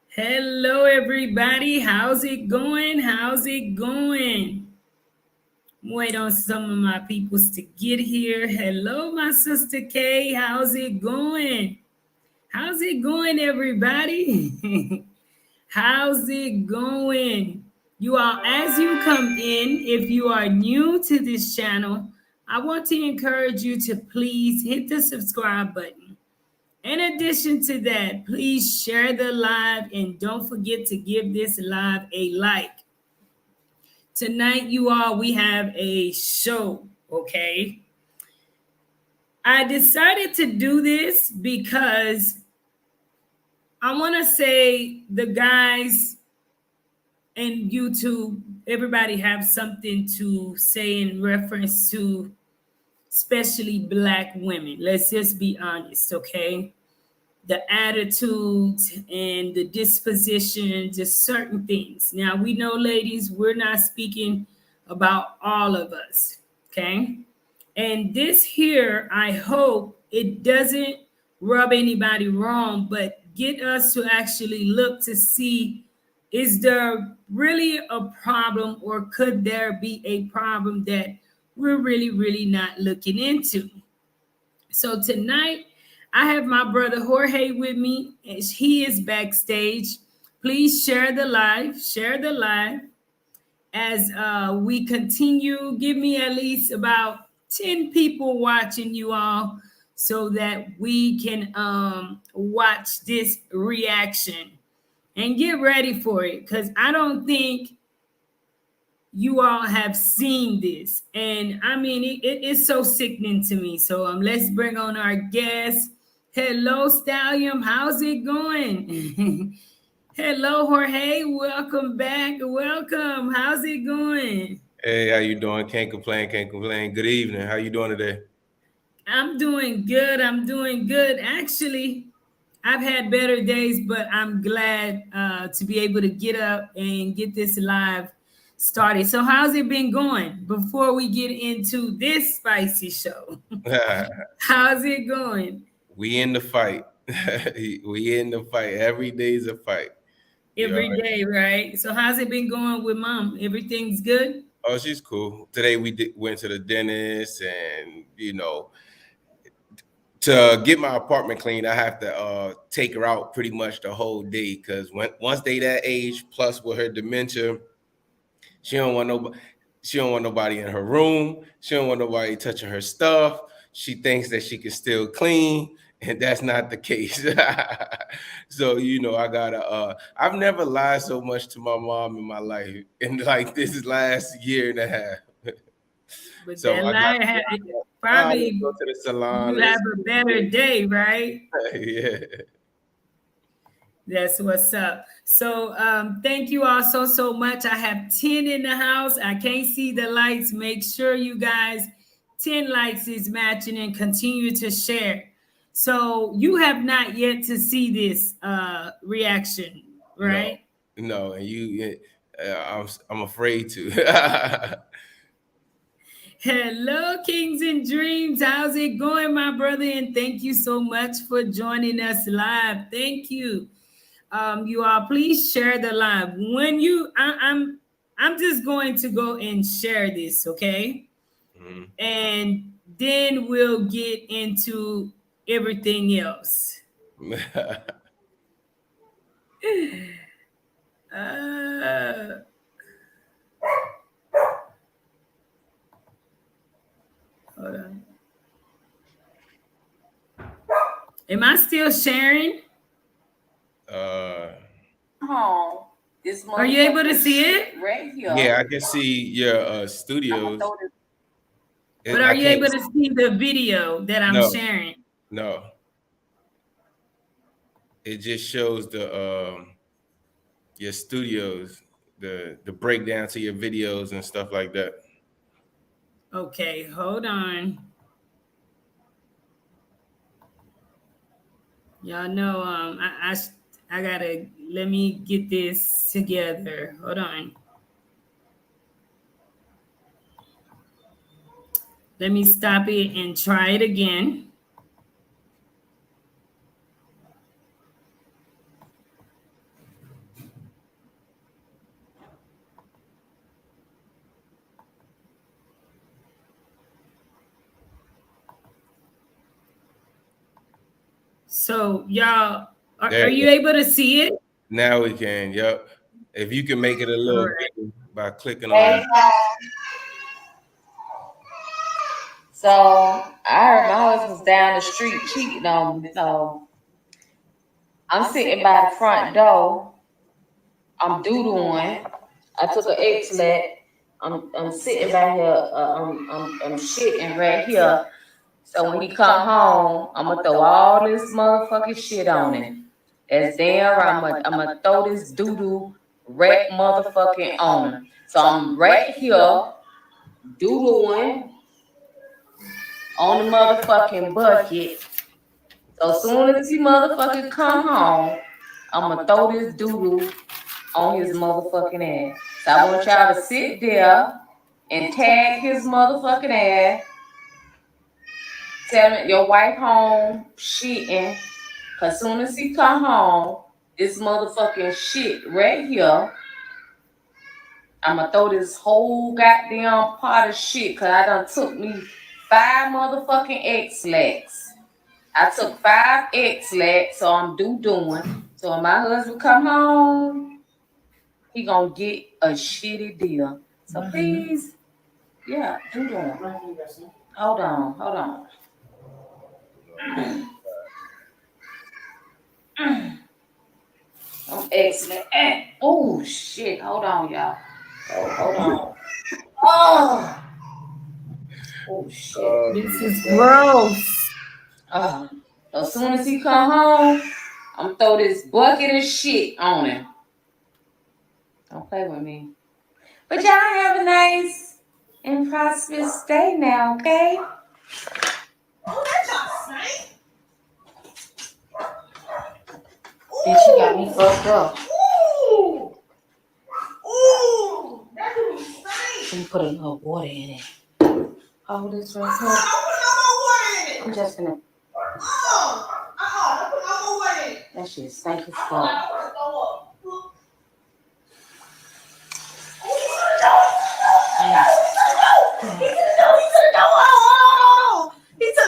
Hello, everybody. How's it going? How's it going? Wait on some of my peoples to get here. Hello, my sister Kay. How's it going? How's it going, everybody? How's it going? You all, as you come in, if you are new to this channel, I want to encourage you to please hit the subscribe button. In addition to that, please share the live and don't forget to give this live a like. Tonight, you all, we have a show, okay? I decided to do this because I want to say the guys in YouTube, everybody have something to say in reference to especially Black women. Let's just be honest, okay? The attitudes and the disposition, just certain things. Now, we know, ladies, we're not speaking about all of us, okay? And this here, I hope it doesn't rub anybody wrong, but get us to actually look to see, is there really a problem, or could there be a problem that we're really not looking into? So tonight, I have my brother Jorge with me. He is backstage. Please share the live. Share the live as we continue. Give me at least about 10 people watching, you all, so that we can watch this reaction and get ready for it, because I don't think you all have seen this. And I mean, it's so sickening to me. So let's bring on our guest. Hello, Stallion. How's it going? Hello, Jorge. Welcome back. Welcome. How's it going? Hey, how you doing? Can't complain, can't complain. Good evening. How you doing today? I'm doing good. I'm doing good. Actually, I've had better days, but I'm glad to be able to get up and get this live started. So, how's it been going before we get into this spicy show? How's it going? We in the fight. We in the fight. Every day's a fight. You know. Every day, right? So, how's it been going with mom? Everything's good? Oh, she's cool. Today went to the dentist, and to get my apartment clean, I have to take her out pretty much the whole day because once they that age, plus with her dementia, she don't want nobody. She don't want nobody in her room. She don't want nobody touching her stuff. She thinks that she can still clean, and that's not the case. So I gotta. I've never lied so much to my mom in my life, in like this last year and a half. But So that I got. lie Let's probably go to the salon. you have a better day, right? Yeah. That's what's up. So thank you all so much. I have 10 in the house. I can't see the lights. Make sure you guys 10 likes is matching and continue to share. So you have not yet to see this reaction, No, right? no, and I'm afraid to. Hello, Kings and Dreams. How's it going, my brother? And thank you so much for joining us live. Thank you. You all please share the live. When I'm just going to go and share this, okay? Mhm. And then we'll get into everything else. Uh, hold on. Am I still sharing? uh, Oh, Are you able to see it? right here. yeah, I can see your studios. But I are you can't. able to see the video that I'm No, sharing? no. It just shows the your studios, the breakdown to your videos and stuff like that. Okay, hold on. Y'all know I gotta let me get this together. Hold on. Let me stop it and try it again. So y'all, are There, you able to see it? now we can. Yep. If you can make it a All little right. bigger by clicking on Hey, it. so I heard my husband's down the street cheating on me. So I'm sitting by the front door. I'm doodling. I took an X-Lax. I'm sitting back here. I'm shitting right here. So when he come home, I'm gonna throw all this motherfucking shit on him. That's damn right. I'm gonna throw this doo-doo right motherfucking on him. So I'm right here doodling on the motherfucking bucket. So soon as he motherfucking come home, I'ma throw this doodoo on his motherfucking ass. So I want y'all to sit there and tag his motherfucking ass. Tell him your wife home shitting. Cause soon as he come home, this motherfucking shit right here, I'ma throw this whole goddamn pot of shit. Cause I done took me 5 motherfucking X-Lax. I took 5 X-Lax, so I'm doing. So when my husband come home, he gonna get a shitty deal. So please, yeah, doing. Hold on. I'm excellent. Oh shit, hold on, y'all. Oh, hold on. Oh, oh shit. This is gross. Oh. As soon as he come home, I'm throw this bucket of shit on him. Don't play with me. But y'all have a nice and prosperous day now, okay? And she got me fucked up. Let me put a little water in it. Hold this right here. I'm just gonna. That shit stank as fuck. He to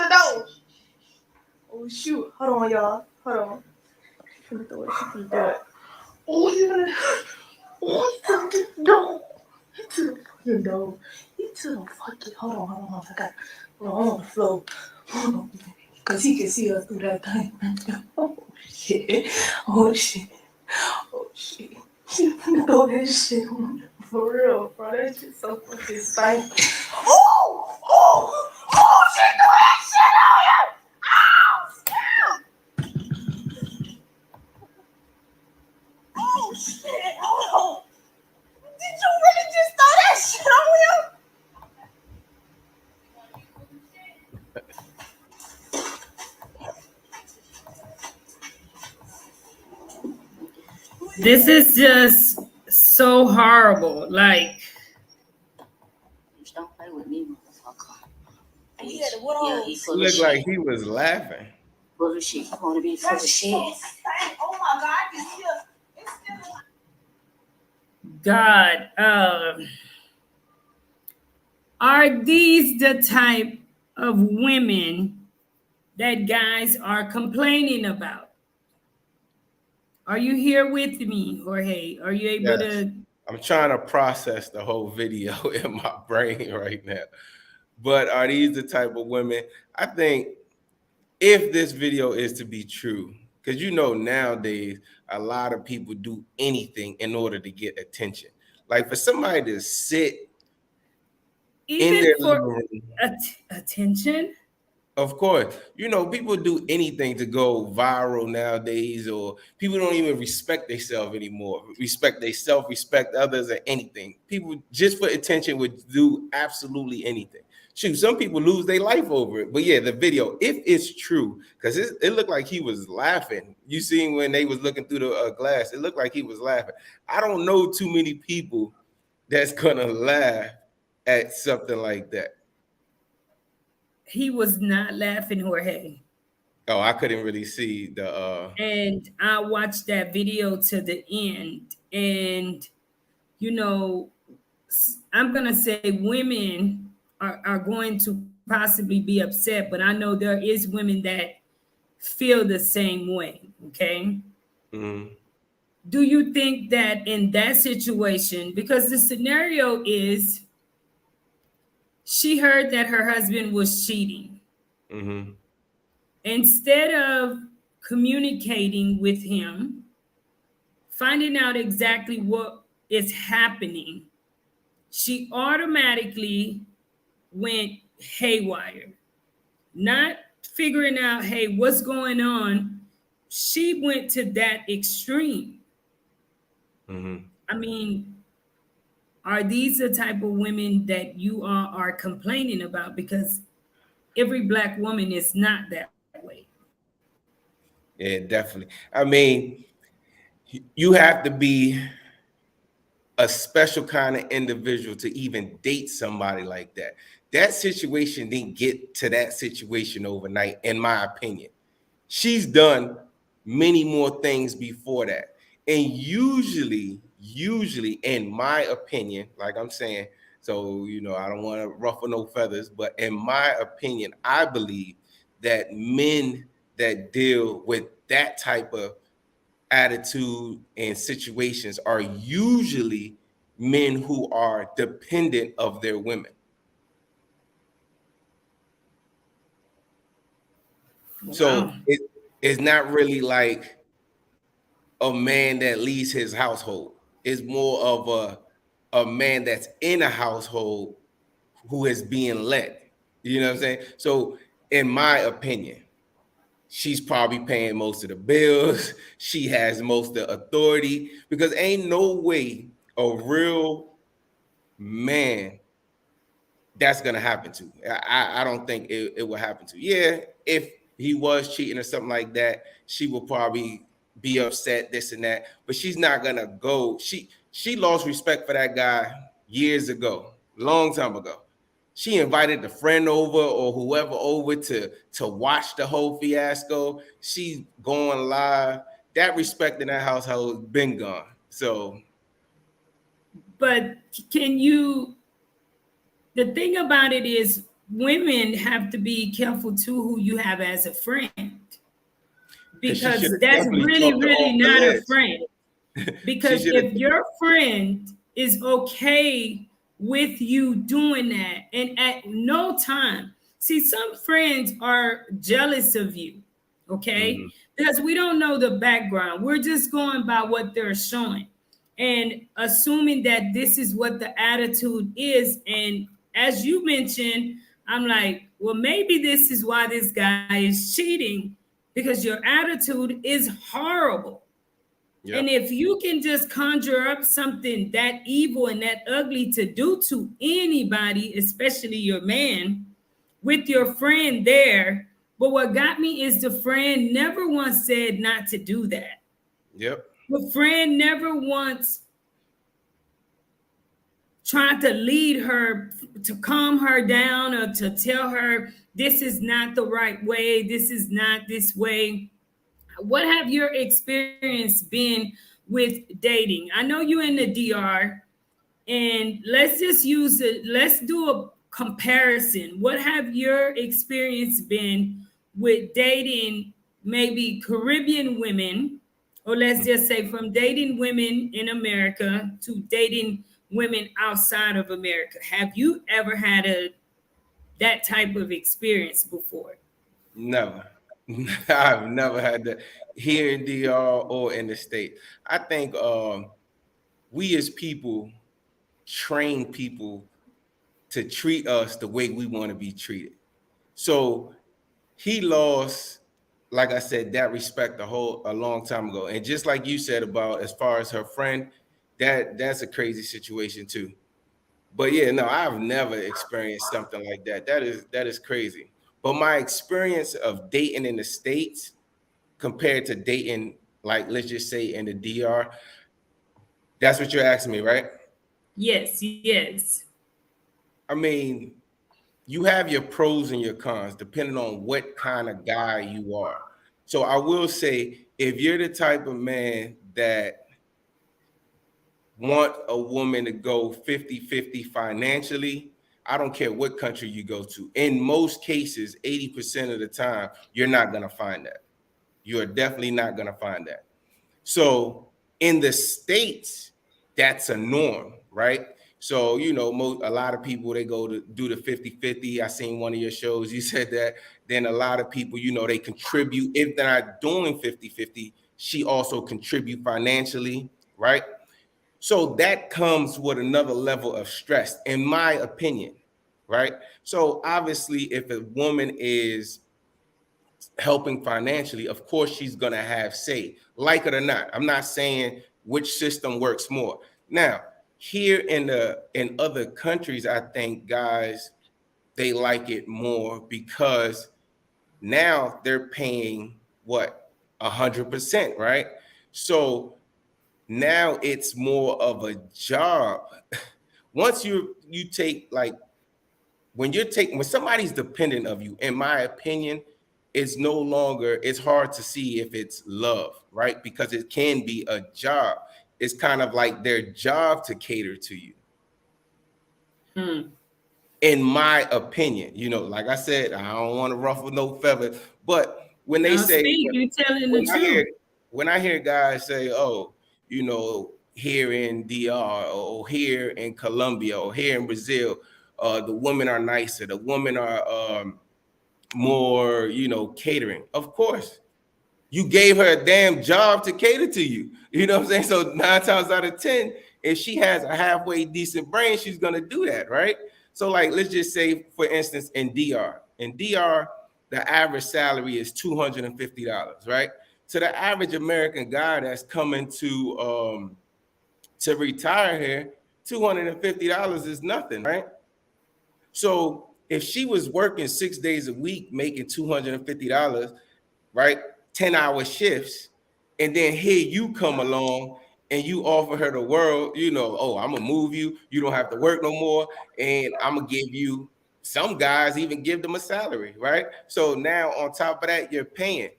the door. Oh shoot. Hold on, y'all. Hold on. She finna throw it. Oh, he finna. Oh, he to the door. He to the fucking door. He to the fucking. Hold on. I got. Hold on the floor. Hold on. Cause he can see us through that thing. Oh shit. Oh shit. She finna throw that shit on. For real, bro. That shit so fucking stank. She threw that shit on you! Oh, shit. Oh, did you really just throw that shit on him? This is just so horrible. Like, Don't play with me, motherfucker. He had what on? He It full of looked like shit. he was laughing. Full of shit. You wanna be full of shit? Oh my God, I can still. It's still. God, are these the type of women that guys are complaining about? Are you here with me, Jorge? Are you able Yes. to? I'm trying to process the whole video in my brain right now. But are these the type of women? I think if this video is to be true, because nowadays a lot of people do anything in order to get attention. Like for somebody to sit in their Even living for room. attention? Of course, people do anything to go viral nowadays, or people don't even respect themselves anymore. Respect themselves, respect others, or anything. People just for attention would do absolutely anything. Shoot, some people lose their life over it. But yeah, the video, if it's true, because it looked like he was laughing. You seen when they was looking through the glass, it looked like he was laughing. I don't know too many people that's gonna laugh at something like that. He was not laughing, Jorge. Oh, I couldn't really see the And I watched that video to the end. And, you know, I'm going to say women are going to possibly be upset, but I know there is women that feel the same way. Okay. Mm-hmm. Do you think that in that situation, because the scenario is she heard that her husband was cheating, Mm-hmm. instead of communicating with him, finding out exactly what is happening, she automatically went haywire, not figuring out, hey, what's going on. She went to that extreme. Mm-hmm. I mean, are these the type of women that you are complaining about? Because every black woman is not that way. Yeah, definitely. I mean, you have to be a special kind of individual to even date somebody like that. That situation didn't get to that situation overnight, in my opinion. She's done many more things before that. And usually, in my opinion, like I'm saying, so, I don't want to ruffle no feathers, but in my opinion, I believe that men that deal with that type of attitude and situations are usually men who are dependent of their women. So Wow. it's not really like a man that leads his household. It's more of a man that's in a household who is being led. You know what I'm saying? So in my opinion, she's probably paying most of the bills. She has most of the authority because ain't no way a real man that's gonna happen to. I don't think it will happen to. Yeah, if he was cheating or something like that, she will probably be upset, this and that. But she's not gonna go. She lost respect for that guy years ago, long time ago. She invited the friend over or whoever over to watch the whole fiasco. She's going live. That respect in that household been gone. So But can you, the thing about it is, women have to be careful too who you have as a friend, because she should because have that's definitely really, talked to really off the not a list. friend. She Because should have. if your friend is okay with you doing that, and at no time, see, some friends are jealous of you, okay? Mhm. Because we don't know the background. We're just going by what they're showing and assuming that this is what the attitude is. And as you mentioned, I'm like, well, maybe this is why this guy is cheating, because your attitude is horrible. And Yep. if you can just conjure up something that evil and that ugly to do to anybody, especially your man, with your friend there, but what got me is the friend never once said not to do that. Yep. The friend never once tried to lead her, to calm her down, or to tell her this is not the right way, this is not this way. What have your experience been with dating? I know you're in the DR, and let's just use it. Let's do a comparison. What have your experience been with dating maybe Caribbean women, or let's Mm. just say from dating women in America to dating women outside of America? Have you ever had a that type of experience before? Never. I've never had that here in DR or in the state. I think we as people train people to treat us the way we want to be treated. So he lost, like I said, that respect a long time ago. And just like you said about as far as her friend, that's a crazy situation too. But yeah, no, I've never experienced something like that. That is crazy. But my experience of dating in the States compared to dating, like let's just say in the DR, that's what you're asking me, right? Yes, yes. I mean, you have your pros and your cons depending on what kind of guy you are. So I will say, if you're the type of man that want a woman to go 50-50 financially, I don't care what country you go to. In most cases, 80% of the time, you're not going to find that. You're definitely not going to find that. So in the States, that's a norm, right? So, you know, a lot of people, they go to do the 50-50. I seen one of your shows, you said that. Then a lot of people, you know, they contribute. If they're not doing 50-50, she also contribute financially, right? So that comes with another level of stress, in my opinion, right? So obviously, if a woman is helping financially, of course she's gonna have say, like it or not. I'm not saying which system works more. Now, here in other countries, I think guys, they like it more because now they're paying what, 100%, right? So now it's more of a job. Once you take, like, when somebody's dependent of you, in my opinion, it's no longer, it's hard to see if it's love, right? Because it can be a job. It's kind of like their job to cater to you. In my opinion, you know, like I said, I don't want to ruffle no feathers, but when they Now say, speak, you telling the when I hear truth. when I hear guys say, oh, you know, here in DR or here in Colombia or here in Brazil, the women are nicer, the women are more, you know, catering. Of course, you gave her a damn job to cater to you. You know what I'm saying? So 9 times out of 10, if she has a halfway decent brain, she's gonna do that, right? So, like, let's just say, for instance, in DR. In DR, the average salary is $250, right? To the average American guy that's coming to retire here, $250 is nothing, right? So if she was working 6 days a week, making $250, right? 10-hour shifts, and then here you come along and you offer her the world, you know, oh, I'm gonna move you, you don't have to work no more, and I'm gonna give you, some guys even give them a salary, right? So now on top of that, you're paying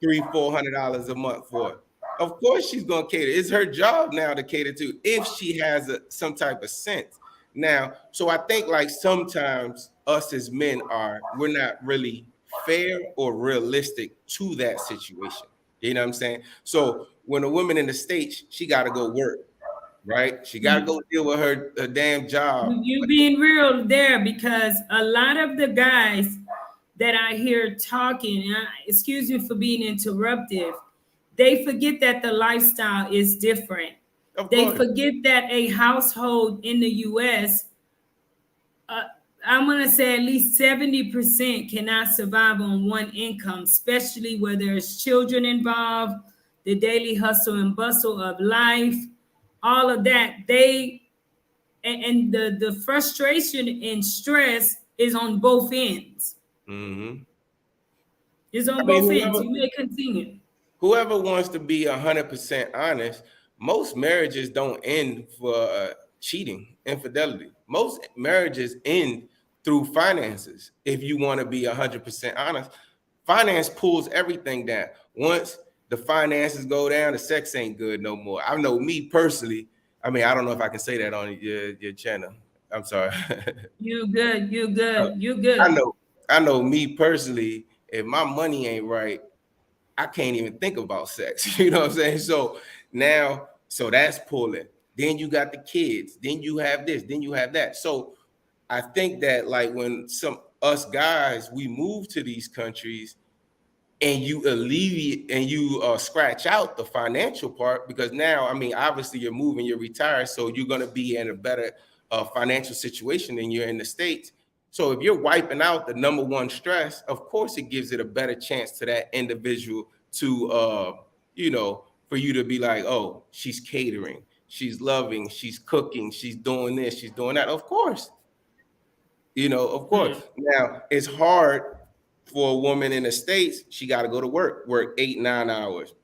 $300-400 a month for it. Of course she's gonna cater. It's her job now to cater to, if she has some type of sense. Now, so I think, like, sometimes us as men we're not really fair or realistic to that situation. You know what I'm saying? So when a woman in the States, she got to go work, right? She got to go deal with her damn job. You being real there, because a lot of the guys that I hear talking, and excuse me for being interruptive, they forget that the lifestyle is different. Of They course. forget that a household in the US, uh, I'm going to say at least 70% cannot survive on one income, especially where there's children involved, the daily hustle and bustle of life, all of that. And the frustration and stress is on both ends. Mm-hmm. It's on I mean, both ends. You may continue. whoever wants to be 100% honest, most marriages don't end for cheating, infidelity. Most marriages end through finances. If you want to be 100% honest, finance pulls everything down. Once the finances go down, the sex ain't good no more. I know me personally. I mean, I don't know if I can say that on your channel. I'm sorry. You good. You Uh, good. You I good. know, I know me personally, if my money ain't right, I can't even think about sex. You know what I'm saying? So now, so that's pulling. Then you got the kids. Then you have this. Then you have that. So I think that, like, when some us guys, we move to these countries, and you alleviate and you scratch out the financial part, because now, I mean, obviously you're moving, you're retired, so you're going to be in a better financial situation than you're in the States. So if you're wiping out the number one stress, of course it gives it a better chance to that individual to you know, for you to be like, oh, she's catering, she's loving, she's cooking, she's doing this, she's doing that. Of course, you know, of course. Now, it's hard for a woman in the States. She got to go to work 8-9 hours,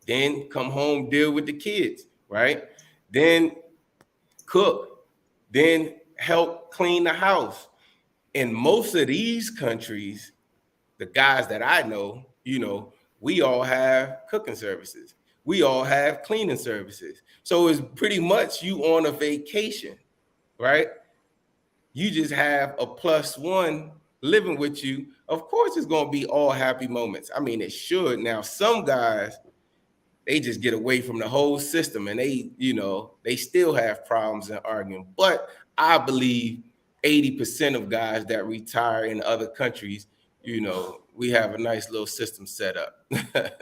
then come home, deal with the kids, right? Then cook, then help clean the house. In most of these countries, the guys that I know, you know, we all have cooking services. We all have cleaning services. So it's pretty much you on a vacation, right? You just have a plus one living with you, of course it's going to be all happy moments. I mean, it should. Now, some guys, they just get away from the whole system and they still have problems and arguing. But I believe 80% of guys that retire in other countries, we have a nice little system set up. And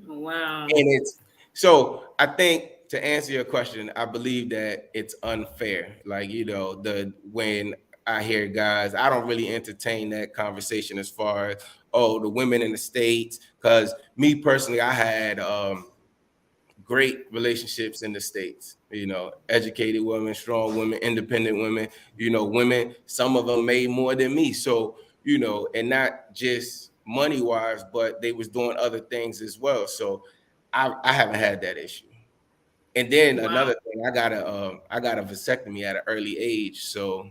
Wow. it's so I think to answer your question, I believe that it's unfair. Like, when I hear guys, I don't really entertain that conversation as far as, oh, the women in the States. Because me personally, I had great relationships in the States, educated women, strong women, independent women, women, some of them made more than me. So, and not just money wise, but they was doing other things as well. So I haven't had that issue. And then Wow. another thing, I got a vasectomy at an early age. So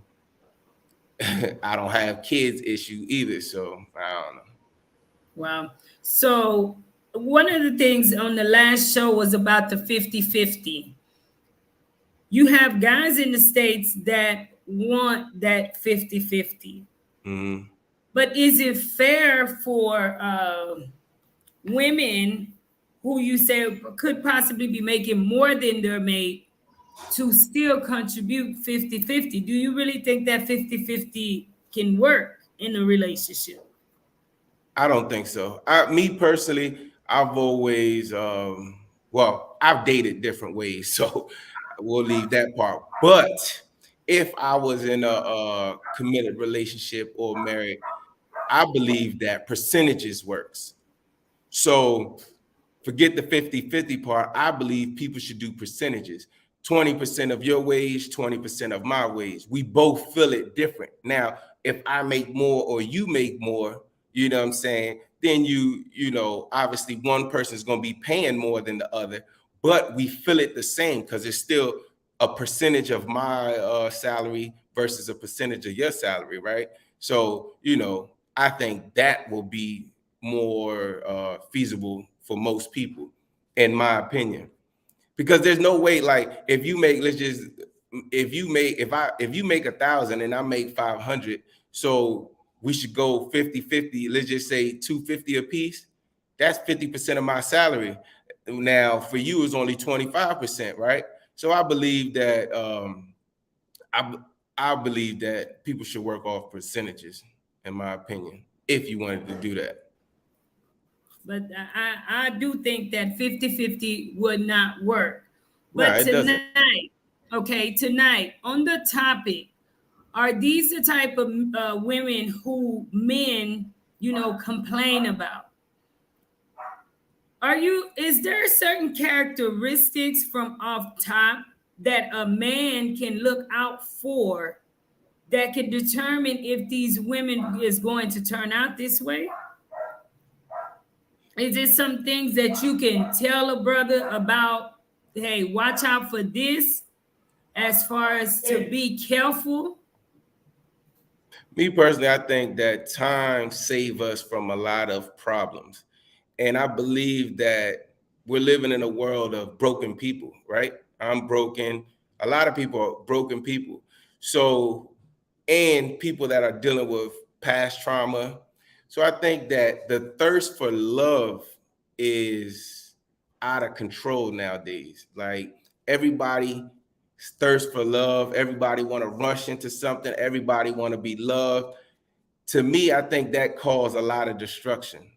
I don't have kids issue either. So I don't know. Wow. So one of the things on the last show was about the 50-50. You have guys in the States that want that 50-50. Mm-hmm. But is it fair for women who you say could possibly be making more than their mate to still contribute 50-50? Do you really think that 50-50 can work in a relationship? I don't think so. Me personally, I've always, I've dated different ways, so we'll leave that part. But if I was in a committed relationship or married, I believe that percentages works. So forget the 50-50 part. I believe people should do percentages. 20% of your wage, 20% of my wage. We both feel it different. Now, if I make more or you make more, you know what I'm saying? Then obviously one person is going to be paying more than the other, but we feel it the same because it's still a percentage of my salary versus a percentage of your salary, right? So, I think that will be more feasible for most people, in my opinion, because there's no way, like, if you make, if you make 1,000 and I make 500, so we should go 50-50. Let's just say 250 a piece. That's 50% of my salary. Now for you it's only 25%, right? So I believe that I I believe that people should work off percentages, in my opinion, if you wanted to do that. But I do think that 50-50 would not work. No, But it doesn't. tonight, okay, tonight on the topic, are these the type of women who men, complain about? Is there certain characteristics from off top that a man can look out for that can determine if these women is going to turn out this way? Is it some things that you can tell a brother about? Hey, watch out for this, as far as to be careful. Me personally, I think that time save us from a lot of problems. And I believe that we're living in a world of broken people, right? I'm broken. A lot of people are broken people. So, and people that are dealing with past trauma. So I think that the thirst for love is out of control nowadays. Like, everybody thirst for love. Everybody want to rush into something. Everybody want to be loved. To me, I think that caused a lot of destruction,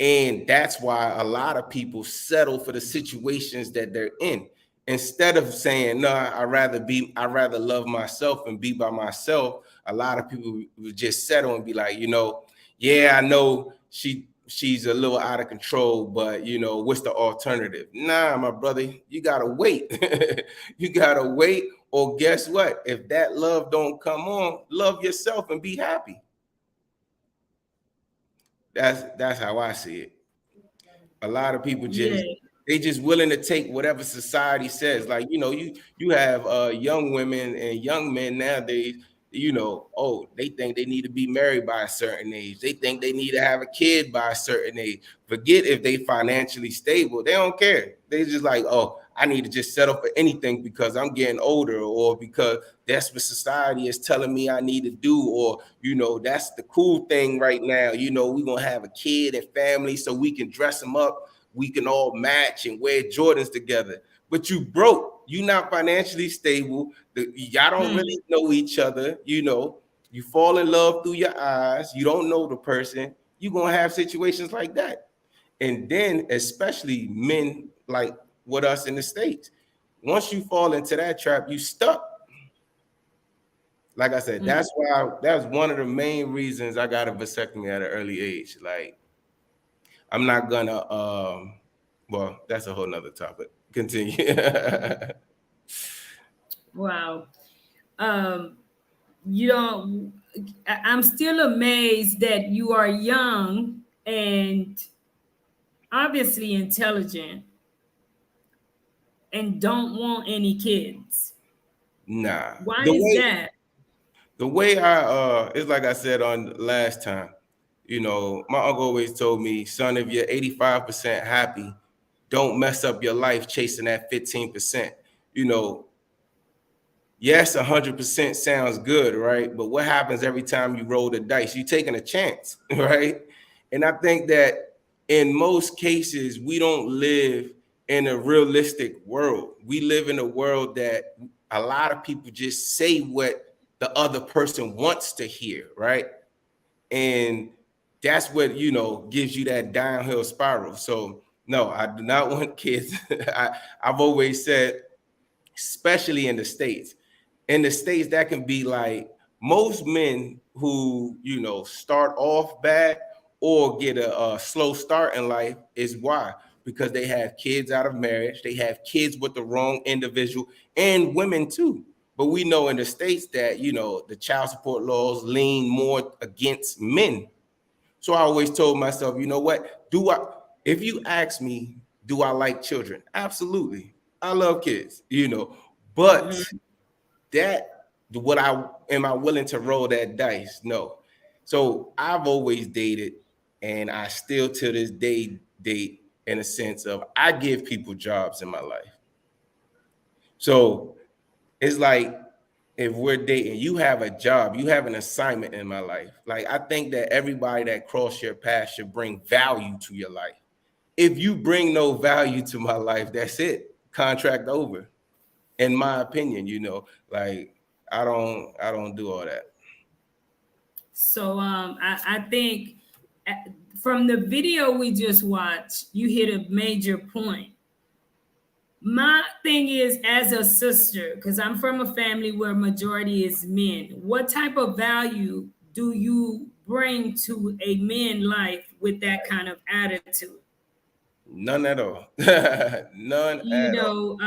and that's why a lot of people settle for the situations that they're in. Instead of saying, no, I'd rather love myself and be by myself. A lot of people would just settle and be like, yeah, I know she's a little out of control, but what's the alternative? Nah, my brother, you gotta wait. You gotta wait, or guess what? If that love don't come on, love yourself and be happy. That's how I see it. A lot of people Yeah. they just willing to take whatever society says. Like, you have young women and young men nowadays, oh, they think they need to be married by a certain age. They think they need to have a kid by a certain age. Forget if they financially stable. They don't care. They just like, oh, I need to just settle for anything because I'm getting older, or because that's what society is telling me I need to do, or that's the cool thing right now. We're gonna have a kid and family so we can dress them up, we can all match and wear Jordans together. But you broke, you not financially stable, y'all don't really know each other, you fall in love through your eyes, you don't know the person, you're gonna have situations like that. And then especially men like with us in the States, once you fall into that trap, you stuck. Like I said, that's why that's one of the main reasons I got a vasectomy at an early age. Like, I'm not gonna well, that's a whole nother topic. Continue. Wow. You don't, I'm still amazed that you are young and obviously intelligent and don't want any kids. Nah. Why The is way that? the way I it's like I said on last time, my uncle always told me, son, if you're 85% happy, don't mess up your life chasing that 15%. You know, yes, 100% sounds good, right? But what happens every time you roll the dice? You're taking a chance, right? And I think that in most cases, we don't live in a realistic world. We live in a world that a lot of people just say what the other person wants to hear, right? And that's what gives you that downhill spiral. So no, I do not want kids. I've always said, especially in the States. In the States, that can be like most men who, start off bad or get a slow start in life is why? Because they have kids out of marriage, they have kids with the wrong individual, and women too. But we know in the States that, the child support laws lean more against men. So I always told myself, you know what? If you ask me, do I like children? Absolutely. I love kids, but that, what am I willing to roll that dice? No. So I've always dated, and I still to this day date, in a sense of I give people jobs in my life. So it's like, if we're dating, you have a job, you have an assignment in my life. Like, I think that everybody that cross your path should bring value to your life. If you bring no value to my life, that's it. Contract over. In my opinion, like, I don't do all that. So I think uh, from the video we just watched, you hit a major point. My thing is, as a sister, because I'm from a family where majority is men, what type of value do you bring to a man life with that kind of attitude? None at all. None at all.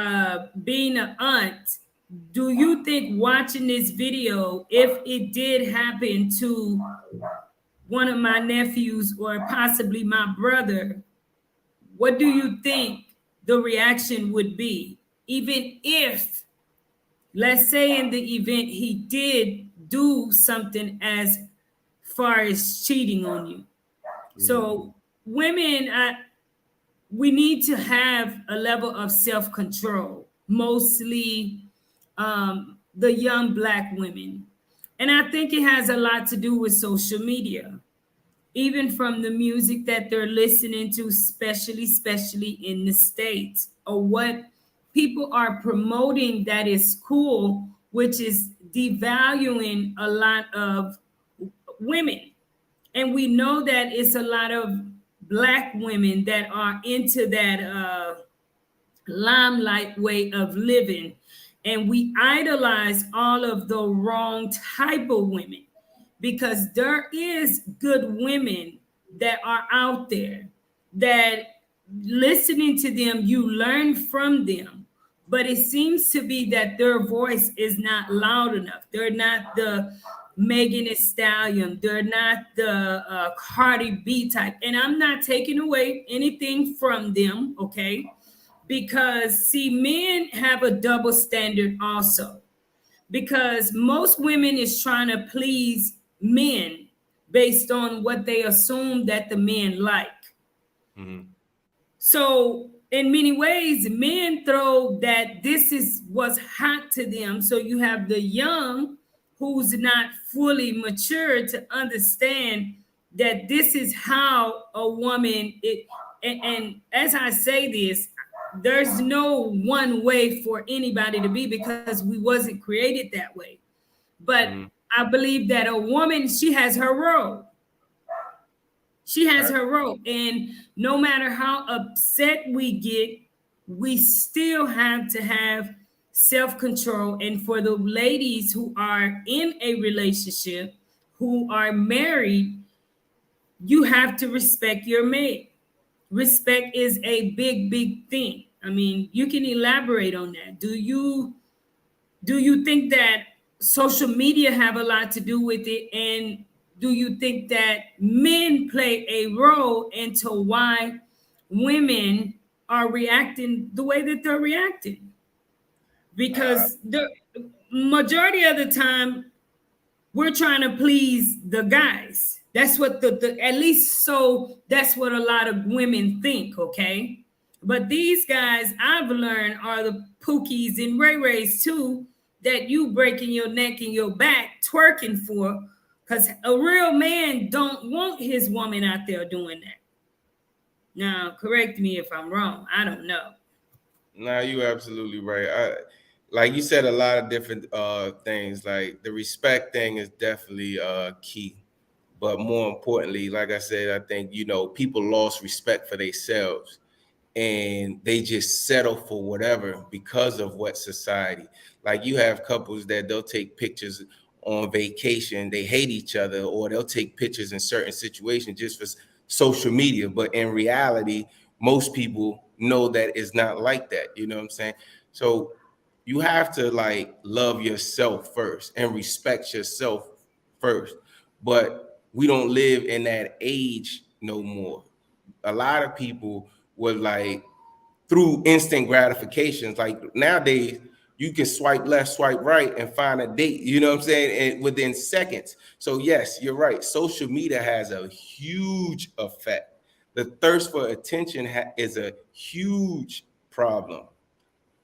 Being an aunt, do you think watching this video, if it did happen to one of my nephews or possibly my brother, what do you think the reaction would be? Even if, let's say, in the event he did do something as far as cheating on you. So, women, we need to have a level of self control, mostly the young Black women. And I think it has a lot to do with social media, even from the music that they're listening to, especially in the States, or what people are promoting that is cool, which is devaluing a lot of women. And we know that it's a lot of Black women that are into that limelight way of living. And we idolize all of the wrong type of women, because there is good women that are out there that, listening to them, you learn from them. But it seems to be that their voice is not loud enough. They're not the Megan Thee Stallion. They're not the Cardi B type. And I'm not taking away anything from them, okay? Because, see, men have a double standard also, because most women is trying to please men based on what they assume that the men like. Mm-hmm. So in many ways, men throw that this is what's hot to them. So you have the young who's not fully mature to understand that this is how a woman it and as I say this, there's no one way for anybody to be because we wasn't created that way. But Mhm. I believe that a woman, she has her role. She has Right. her role. And no matter how upset we get, we still have to have self control. And for the ladies who are in a relationship, who are married, you have to respect your mate. Respect is a big, big thing. I mean, you can elaborate on that. Do you think that social media have a lot to do with it, and do you think that men play a role into why women are reacting the way that they're reacting? Uh, Because the majority of the time we're trying to please the guys. That's what the at least so that's what a lot of women think, okay? But these guys I've learned are the Pookies and Ray Rays too, that you breaking your neck and your back twerking for, because a real man don't want his woman out there doing that. Now, correct me if I'm wrong. I don't know. No, you absolutely right. Like you said, a lot of different things. Like the respect thing is definitely key, but more importantly, like I said, I think people lost respect for themselves, and they just settle for whatever because of what society. Like you have couples that they'll take pictures on vacation, they hate each other, or they'll take pictures in certain situations just for social media. But in reality, most people know that it's not like that. You know what I'm saying? So you have to like love yourself first and respect yourself first. But we don't live in that age no more. A lot of people would like through instant gratifications. Like nowadays, you can swipe left, swipe right, and find a date. You know what I'm saying? And within seconds. So yes, you're right. Social media has a huge effect. The thirst for attention is a huge problem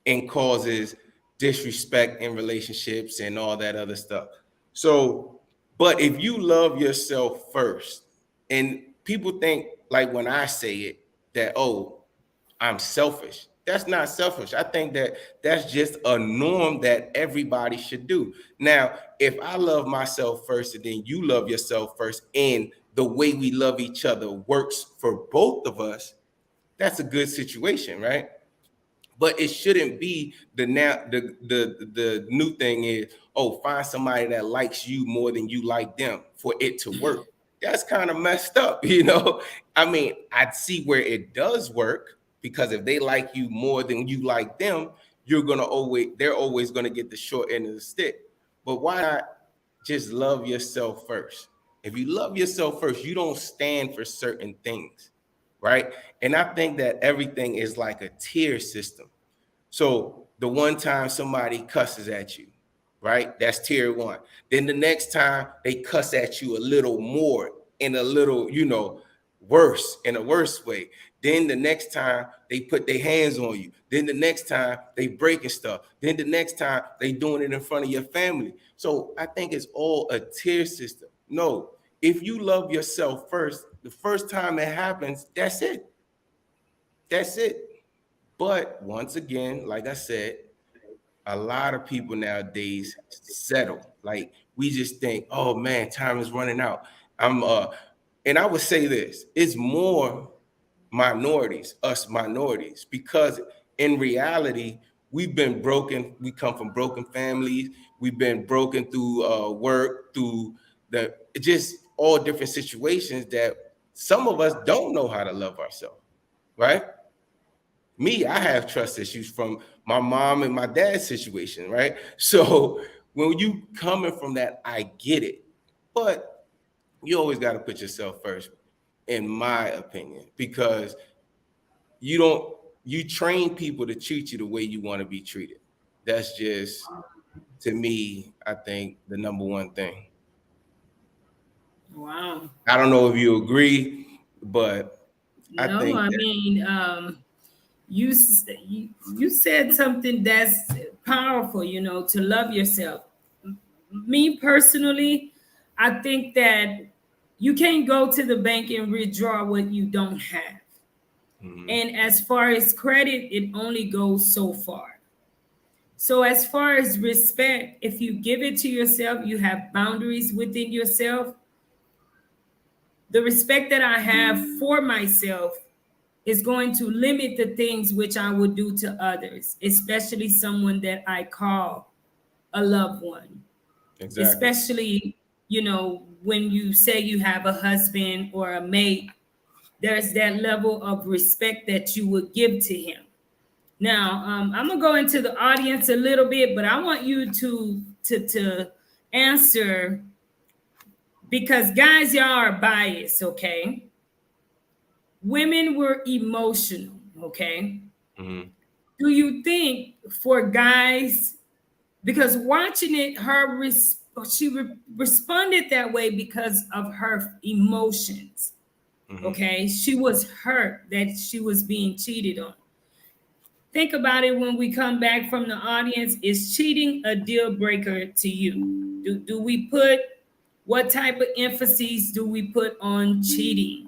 and causes disrespect in relationships and all that other stuff. So, but if you love yourself first, and people think like when I say it that, oh, I'm selfish. That's not selfish. I think that that's just a norm that everybody should do. Now, if I love myself first and then you love yourself first, and the way we love each other works for both of us, that's a good situation, right? But it shouldn't be the new thing is, oh, find somebody that likes you more than you like them for it to work. That's kind of messed up. I mean, I'd see where it does work, because if they like you more than you like them, they're always gonna get the short end of the stick. But why not just love yourself first? If you love yourself first, you don't stand for certain things, right? And I think that everything is like a tier system. So the one time somebody cusses at you, right? That's tier one. Then the next time they cuss at you a little more, in a little, worse, in a worse way. Then the next time they put their hands on you. Then the next time they breaking stuff. Then the next time they doing it in front of your family. So I think it's all a tier system. No, if you love yourself first, the first time it happens, that's it. That's it. But once again, like I said, a lot of people nowadays settle. Like we just think, oh man, time is running out. I'm and I would say this, it's more minorities, us minorities, because in reality, we've been broken. We come from broken families. We've been broken through work, through the just all different situations that some of us don't know how to love ourselves, right? Me, I have trust issues from my mom and my dad's situation, right? So when you coming from that, I get it. But you always got to put yourself first, in my opinion, because you don't you train people to treat you the way you want to be treated. That's just, to me, I think the number one thing. Wow. I don't know if you agree, but I No, think I that mean, you said something that's powerful, to love yourself. Me personally, I think that you can't go to the bank and withdraw what you don't have. Mhm. And as far as credit, it only goes so far. So, as far as respect, if you give it to yourself, you have boundaries within yourself. The respect that I have for myself is going to limit the things which I would do to others, especially someone that I call a loved one. Exactly. Especially, when you say you have a husband or a mate, there's that level of respect that you would give to him. Now, I'm gonna go into the audience a little bit, but I want you to answer, because guys, y'all are biased, okay? Women were emotional, okay? Mhm. Do you think for guys, because watching it, responded that way because of her emotions, Mhm. okay? She was hurt that she was being cheated on. Think about it when we come back from the audience. Is cheating a deal breaker to you? Do we put, what type of emphasis do we put on cheating?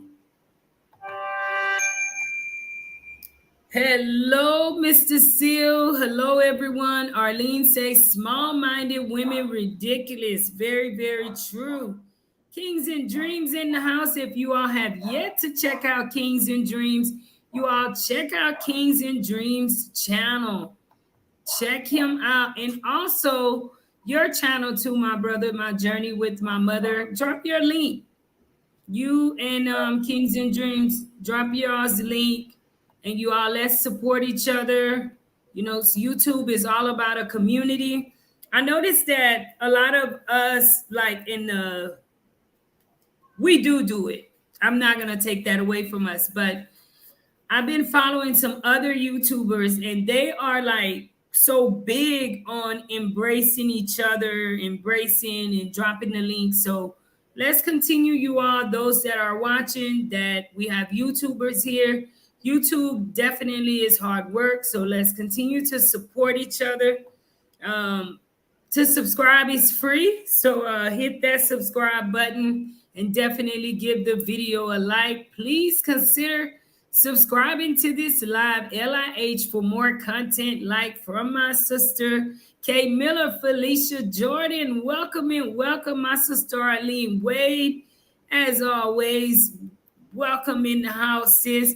Hello, Mr. Seal. Hello, everyone. Arlene says, small minded women ridiculous. Very, very true. Kings and Dreams in the house. If you all have yet to check out Kings and Dreams, you all check out Kings and Dreams channel. Check him out. And also your channel too, my brother, My Journey with My Mother. Drop your link. You and Kings and Dreams, drop yours link, and you all, let's support each other. YouTube is all about a community. I noticed that a lot of us, like in the, we do it. I'm not gonna take that away from us, but I've been following some other YouTubers, and they are like so big on embracing each other, embracing and dropping the link. So let's continue, you all, those that are watching, that we have YouTubers here. YouTube definitely is hard work. So let's continue to support each other. Um, to subscribe is free. So hit that subscribe button and definitely give the video a like. Please consider subscribing to this live LIH for more content like from my sister Kay Miller, Felicia Jordan. Welcome and welcome, my sister Arlene Wade. As always, welcome in the house, sis.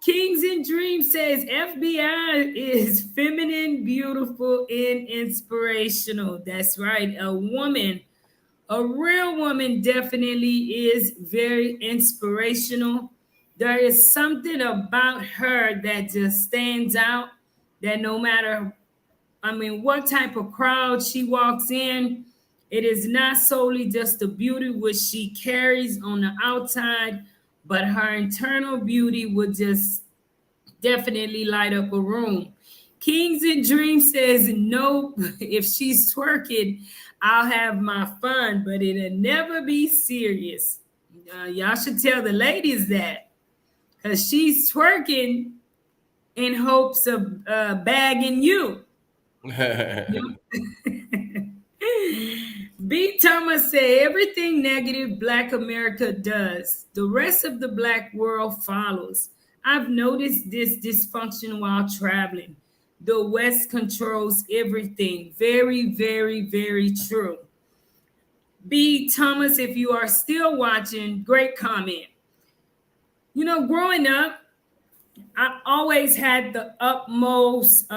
Kings and Dreams says FBI is feminine, beautiful, and inspirational. That's right. A real woman definitely is very inspirational. There is something about her that just stands out, that no matter, what type of crowd she walks in, it is not solely just the beauty which she carries on the outside, but her internal beauty would just definitely light up a room. Kings and Dreams says, nope, if she's twerking, I'll have my fun, but it'll never be serious. Y'all should tell the ladies that, because she's twerking in hopes of bagging you. B. Thomas said, everything negative Black America does, the rest of the Black world follows. I've noticed this dysfunction while traveling. The West controls everything. Very, very, very true. B. Thomas, if you are still watching, great comment. Growing up, I always had the utmost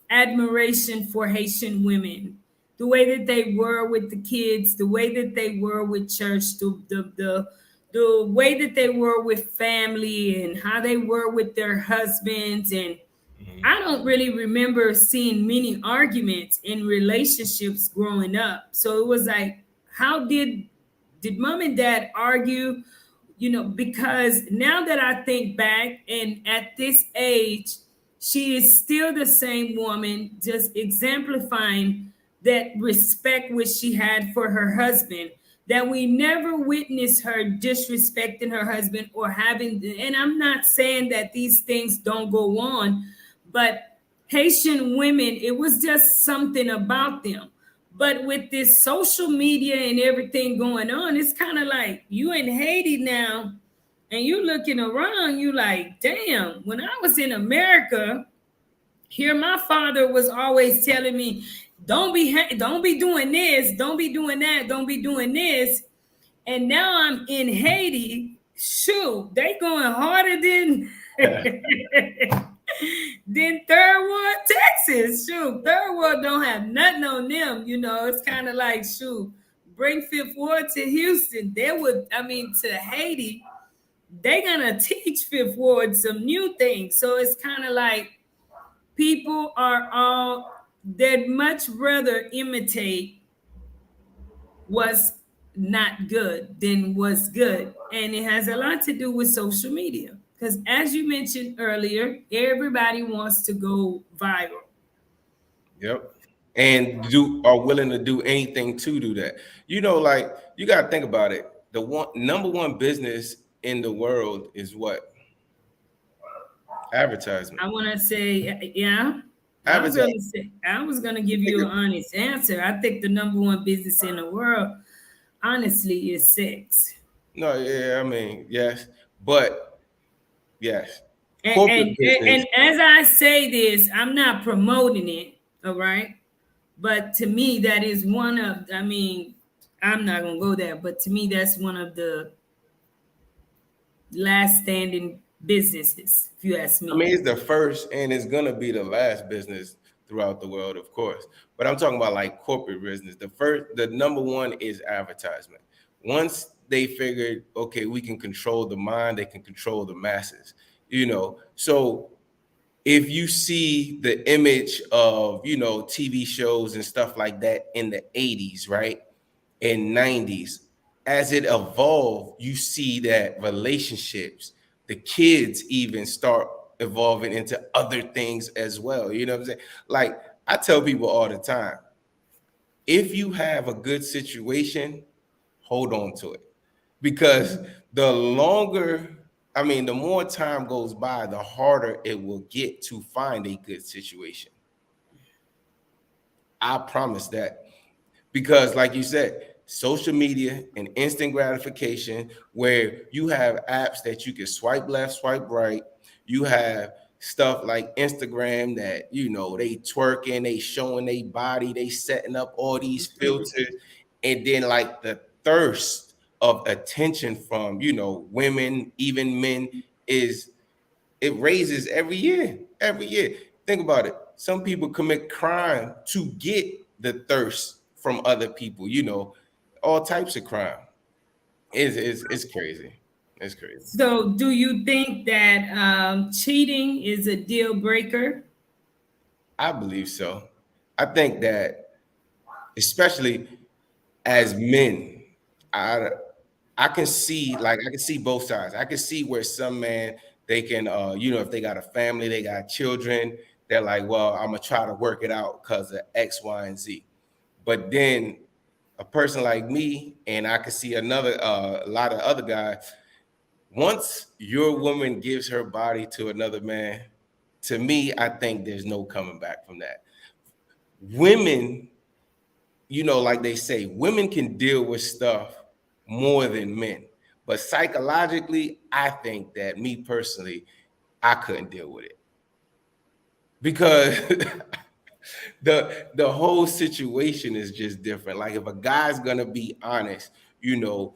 admiration for Haitian women. The way that they were with the kids, the way that they were with church, the way that they were with family, and how they were with their husbands. And Mhm. I don't really remember seeing many arguments in relationships growing up. So it was like, how did mom and dad argue? Because now that I think back, and at this age, she is still the same woman, just exemplifying that respect which she had for her husband. that we never witnessed her disrespecting her husband or having, and I'm not saying that these things don't go on, but Haitian women, it was just something about them. But with this social media and everything going on, it's kind of like you in Haiti now and you looking around, you like, damn, when I was in America, here my father was always telling me, don't be doing this, don't be doing that, don't be doing this. And now I'm in Haiti. Shoot, they going harder than than third world Texas. Shoot, third world don't have nothing on them. You know, it's kind of like, shoot, bring Fifth Ward to Houston. They would, I mean, to Haiti, they gonna teach Fifth Ward some new things. So it's kind of like people are all, they'd much rather imitate what's not good than what's good. And it has a lot to do with social media. Because as you mentioned earlier, everybody wants to go viral. Yep. And are willing to do anything to do that. You know, like you got to think about it. The number one business in the world is what? Advertisement. I want to say, yeah. Advertisement. I was gonna give you an honest answer. I think the number one business in the world, honestly, is sex. No, yeah, I mean, yes, but yes, And, corporate and business. and as I say this, I'm not promoting it, all right? But to me, that is one of, I mean, I'm not gonna go there, but to me, that's one of the last standing businesses, if you ask I mean, me. it's the first and it's gonna be the last business throughout the world, of course. But I'm talking about like corporate business. The number one is advertisement. Once they figured, okay, we can control the mind, they can control the masses, you know. So if you see the image of, you know, TV shows and stuff like that in the 80s, right? And 90s, as it evolved, you see that relationships, the kids even start evolving into other things as well. You know what I'm saying? Like I tell people all the time, if you have a good situation, hold on to it. Because the longer, I mean, the more time goes by, the harder it will get to find a good situation. I promise that. Because like you said, social media and instant gratification, where you have apps that you can swipe left, swipe right. You have stuff like Instagram that, you know, they twerking, they showing their body, they setting up all these filters. And then like the thirst of attention from, you know, women, even men, is it raises every year. Think about it. Some people commit crime to get the thirst from other people, you know, all types of crime. It's crazy. It's crazy. So, do you think that cheating is a deal breaker? I believe so. I think that especially as men, I I can see, like, I can see both sides. I can see where some man, they can you know, if they got a family, they got children, they're like, well, I'm gonna try to work it out because of X, Y, and Z. But then a person like me, and I can see another a lot of other guys, once your woman gives her body to another man, to me, I think there's no coming back from that. Women, you know, like they say, women can deal with stuff more than men. But psychologically, I think that me personally, I couldn't deal with it because the whole situation is just different. Like if a guy's gonna be honest, you know,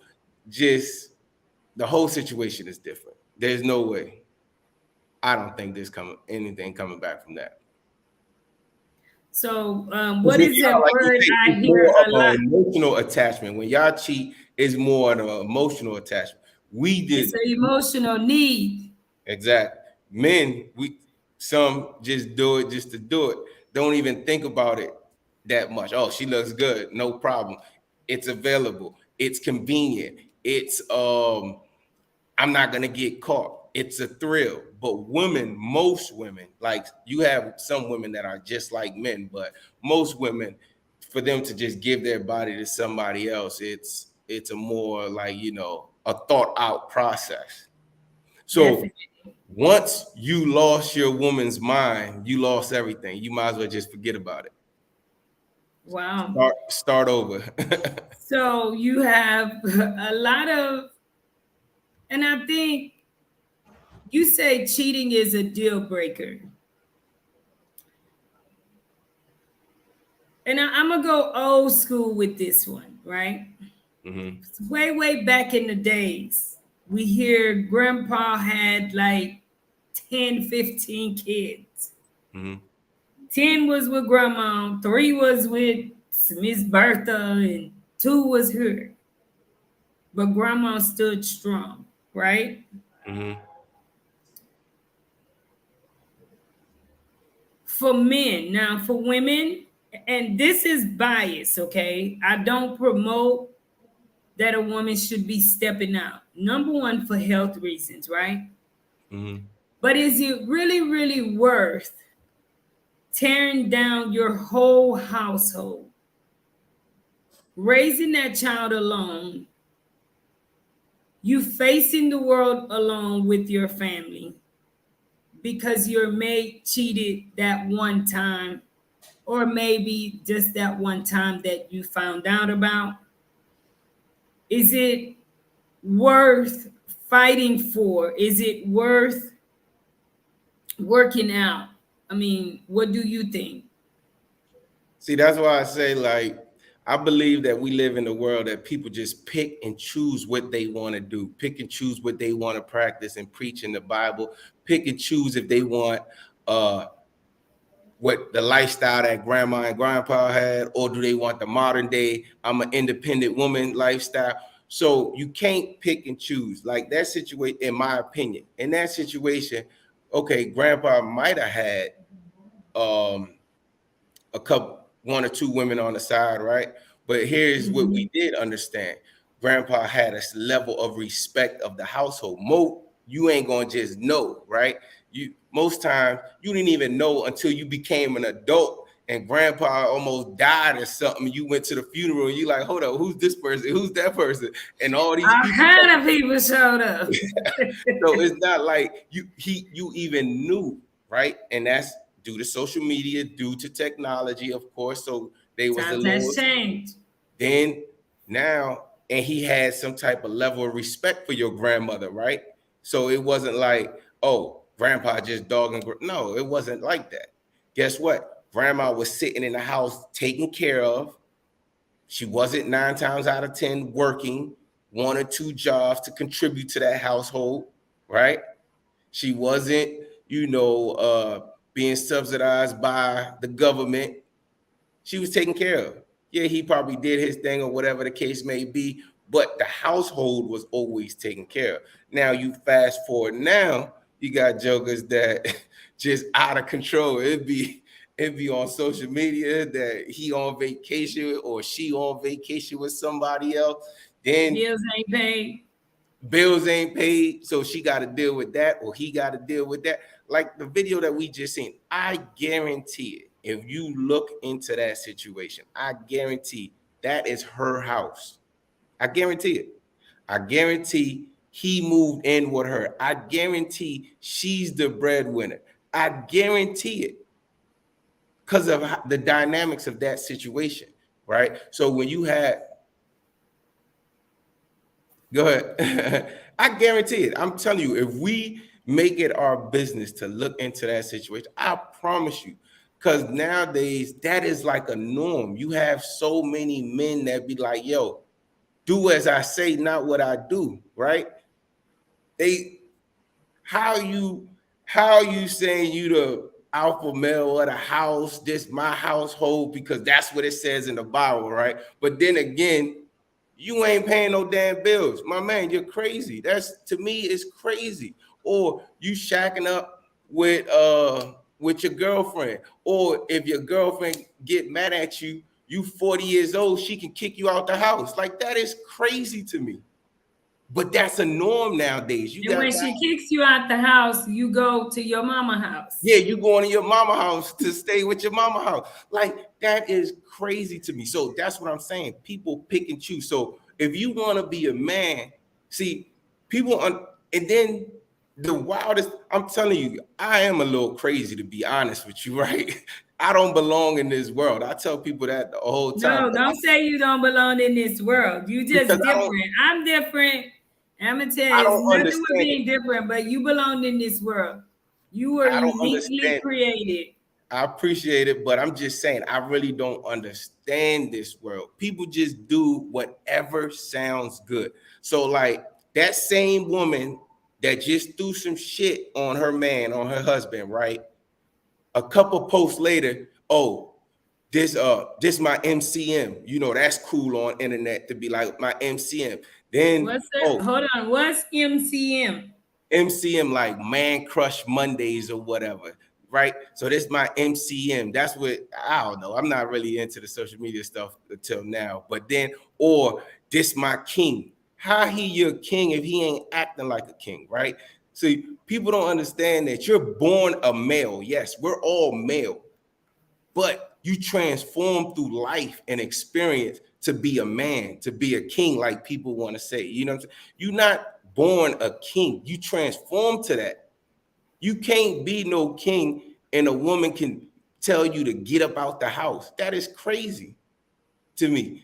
just the whole situation is different. There's no way. I don't think there's coming anything coming back from that. So, Because what with is y'all, that like you word say, I it's hear more a of lot? an emotional attachment. When y'all cheat, it's more of an emotional attachment. We It's did an emotional need. exact. Men, we some just do it just to do it. Don't even think about it that much. Oh, she looks good, no problem. It's available. It's convenient. It's I'm not gonna get caught. It's a thrill. But women, most women, like you have some women that are just like men, but most women, for them to just give their body to somebody else, it's a more like, a thought out process. So Definitely. once you lost your woman's mind, you lost everything. You might as well just forget about it. Wow. Start over. So you have a lot of, and I think you say cheating is a deal breaker. And I'm going to go old school with this one, right? Hmm. Way, way back in the days, we hear grandpa had like 10, 15 kids. Hmm. 10 was with grandma, 3 was with Miss Bertha, and 2 was her. But grandma stood strong, right? Hmm. For men, now for women, and this is bias, okay? I don't promote that a woman should be stepping out. Number one, for health reasons, right? Hmm. But is it really, really worth tearing down your whole household, raising that child alone, you facing the world alone with your family because your mate cheated that one time, or maybe just that one time that you found out about? Is it worth fighting for? Is it worth working out? I mean, what do you think? See, that's why I say, like, I believe that we live in a world that people just pick and choose what they want to do, pick and choose what they want to practice and preach in the Bible, pick and choose if they want uh what the lifestyle that grandma and grandpa had, or do they want the modern day, I'm an independent woman lifestyle? So you can't pick and choose. Like that situation, in my opinion, in that situation, okay, grandpa might have had um a couple, one or two women on the side, right? But here's what we Mhm. did understand: grandpa had a level of respect of the household. You ain't gonna just know, right? You most times you didn't even know until you became an adult and grandpa almost died or something. You went to the funeral and you like, hold up, who's this person? Who's that person? And all these All people. kind of people showed up. So it's not like you even knew, right? And that's due to social media, due to technology, of course. So they was a Times has little changed. then now, and he had some type of level of respect for your grandmother, right? So it wasn't like, oh, grandpa just dogging. No, it wasn't like that. Guess what? Grandma was sitting in the house taken care of. She wasn't 9 times out of 10 working 1 or 2 jobs to contribute to that household, right? She wasn't, being subsidized by the government. She was taken care of. Yeah, he probably did his thing or whatever the case may be, but the household was always taken care of. Now you fast forward now, you got jokers that just out of control. It'd be on social media that he on vacation or she on vacation with somebody else. Then Bills ain't paid. bills ain't paid, so she got to deal with that, or he got to deal with that. Like the video that we just seen, I guarantee it. If you look into that situation, I guarantee that is her house. I guarantee it. I guarantee he moved in with her. I guarantee she's the breadwinner. I guarantee it because of the dynamics of that situation, right? So when you had Go ahead. I guarantee it. I'm telling you, if we make it our business to look into that situation, I promise you, because nowadays that is like a norm. You have so many men that be like, yo, do as I say, not what I do, right? They how you saying you the alpha male of the house, this my household, because that's what it says in the Bible, right? But then again, you ain't paying no damn bills. My man, you're crazy. That's to me is crazy. Or you shacking up with your girlfriend. Or if your girlfriend get mad at you, you 40 years old, she can kick you out the house. Like that is crazy to me. But that's a norm nowadays. You And got when she kicks you out the house, you go to your mama house. Yeah, you going to your mama house to stay with your mama house. Like that is crazy to me. So that's what I'm saying. People pick and choose. So If you want to be a man, see, and then the wildest, I'm telling you, I am a little crazy, to be honest with you, right? I don't belong in this world. I tell people that the whole time. No, don't say you don't belong in this world. You Because just different. I'm different. I'm gonna tell I you, it's don't nothing with understand it. being different, but you belong in this world. You were I don't uniquely understand. created. I appreciate it, but I'm just saying, I really don't understand this world. People just do whatever sounds good. So, like that same woman that just threw some shit on her man, on her husband, right? A couple posts later, oh, this my MCM. You know, that's cool on internet to be like my MCM. Then, What's that? oh, Hold on. What's MCM? MCM like Man Crush Mondays or whatever, right? So this my MCM. That's what I don't know. I'm not really into the social media stuff until now. But then, or this my king. How he your king if he ain't acting like a king, right? See, people don't understand that you're born a male. Yes, we're all male, but you transform through life and experience to be a man, to be a king, like people want to say. You know what I'm saying? You're not born a king. You transform to that. You can't be no king and a woman can tell you to get up out the house. That is crazy to me.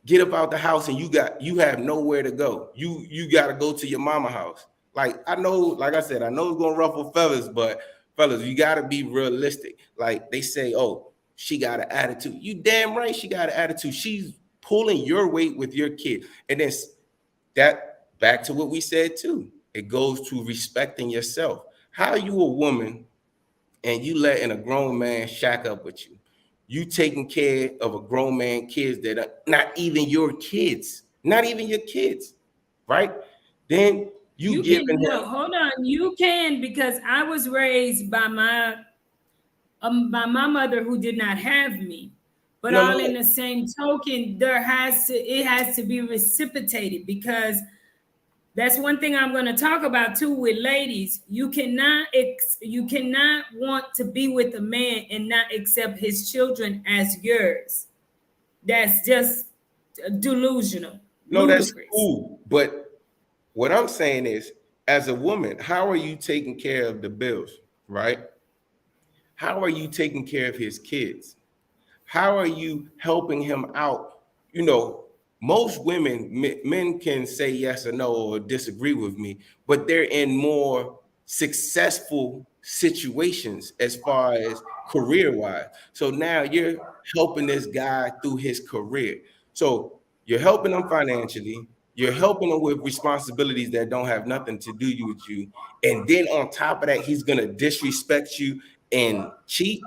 Get up out the house and you have nowhere to go. You got to go to your mama house. Like I know, like I said, I know it's gonna ruffle feathers, but fellas, you got to be realistic. Like they say, oh, she got an attitude. You damn right, she got an attitude. She's pulling your weight with your kid, and then that back to what we said too. It goes to respecting yourself. How you a woman and you letting a grown man shack up with you? You taking care of a grown man kids that are not even your kids, not even your kids, right? Then you You can giving him hold on. You can because I was raised by my mother who did not have me. But no, all no, in the same token, it has to be reciprocated because that's one thing I'm going to talk about too with ladies. You cannot want to be with a man and not accept his children as yours. That's just delusional, no, that's ludicrous. cool. But what I'm saying is, as a woman, how are you taking care of the bills, right? How are you taking care of his kids? How are you helping him out? You know, most women, men can say yes or no or disagree with me, but they're in more successful situations as far as career wise. So now you're helping this guy through his career. So you're helping him financially. You're helping him with responsibilities that don't have nothing to do with you. And then on top of that, he's going to disrespect you and cheat,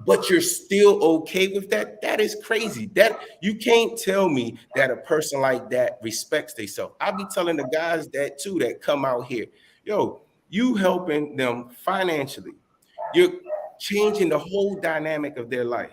but you're still okay with that. That is crazy. That you can't tell me that a person like that respects themselves. I be telling the guys that too that come out here, yo, you helping them financially. You're changing the whole dynamic of their life.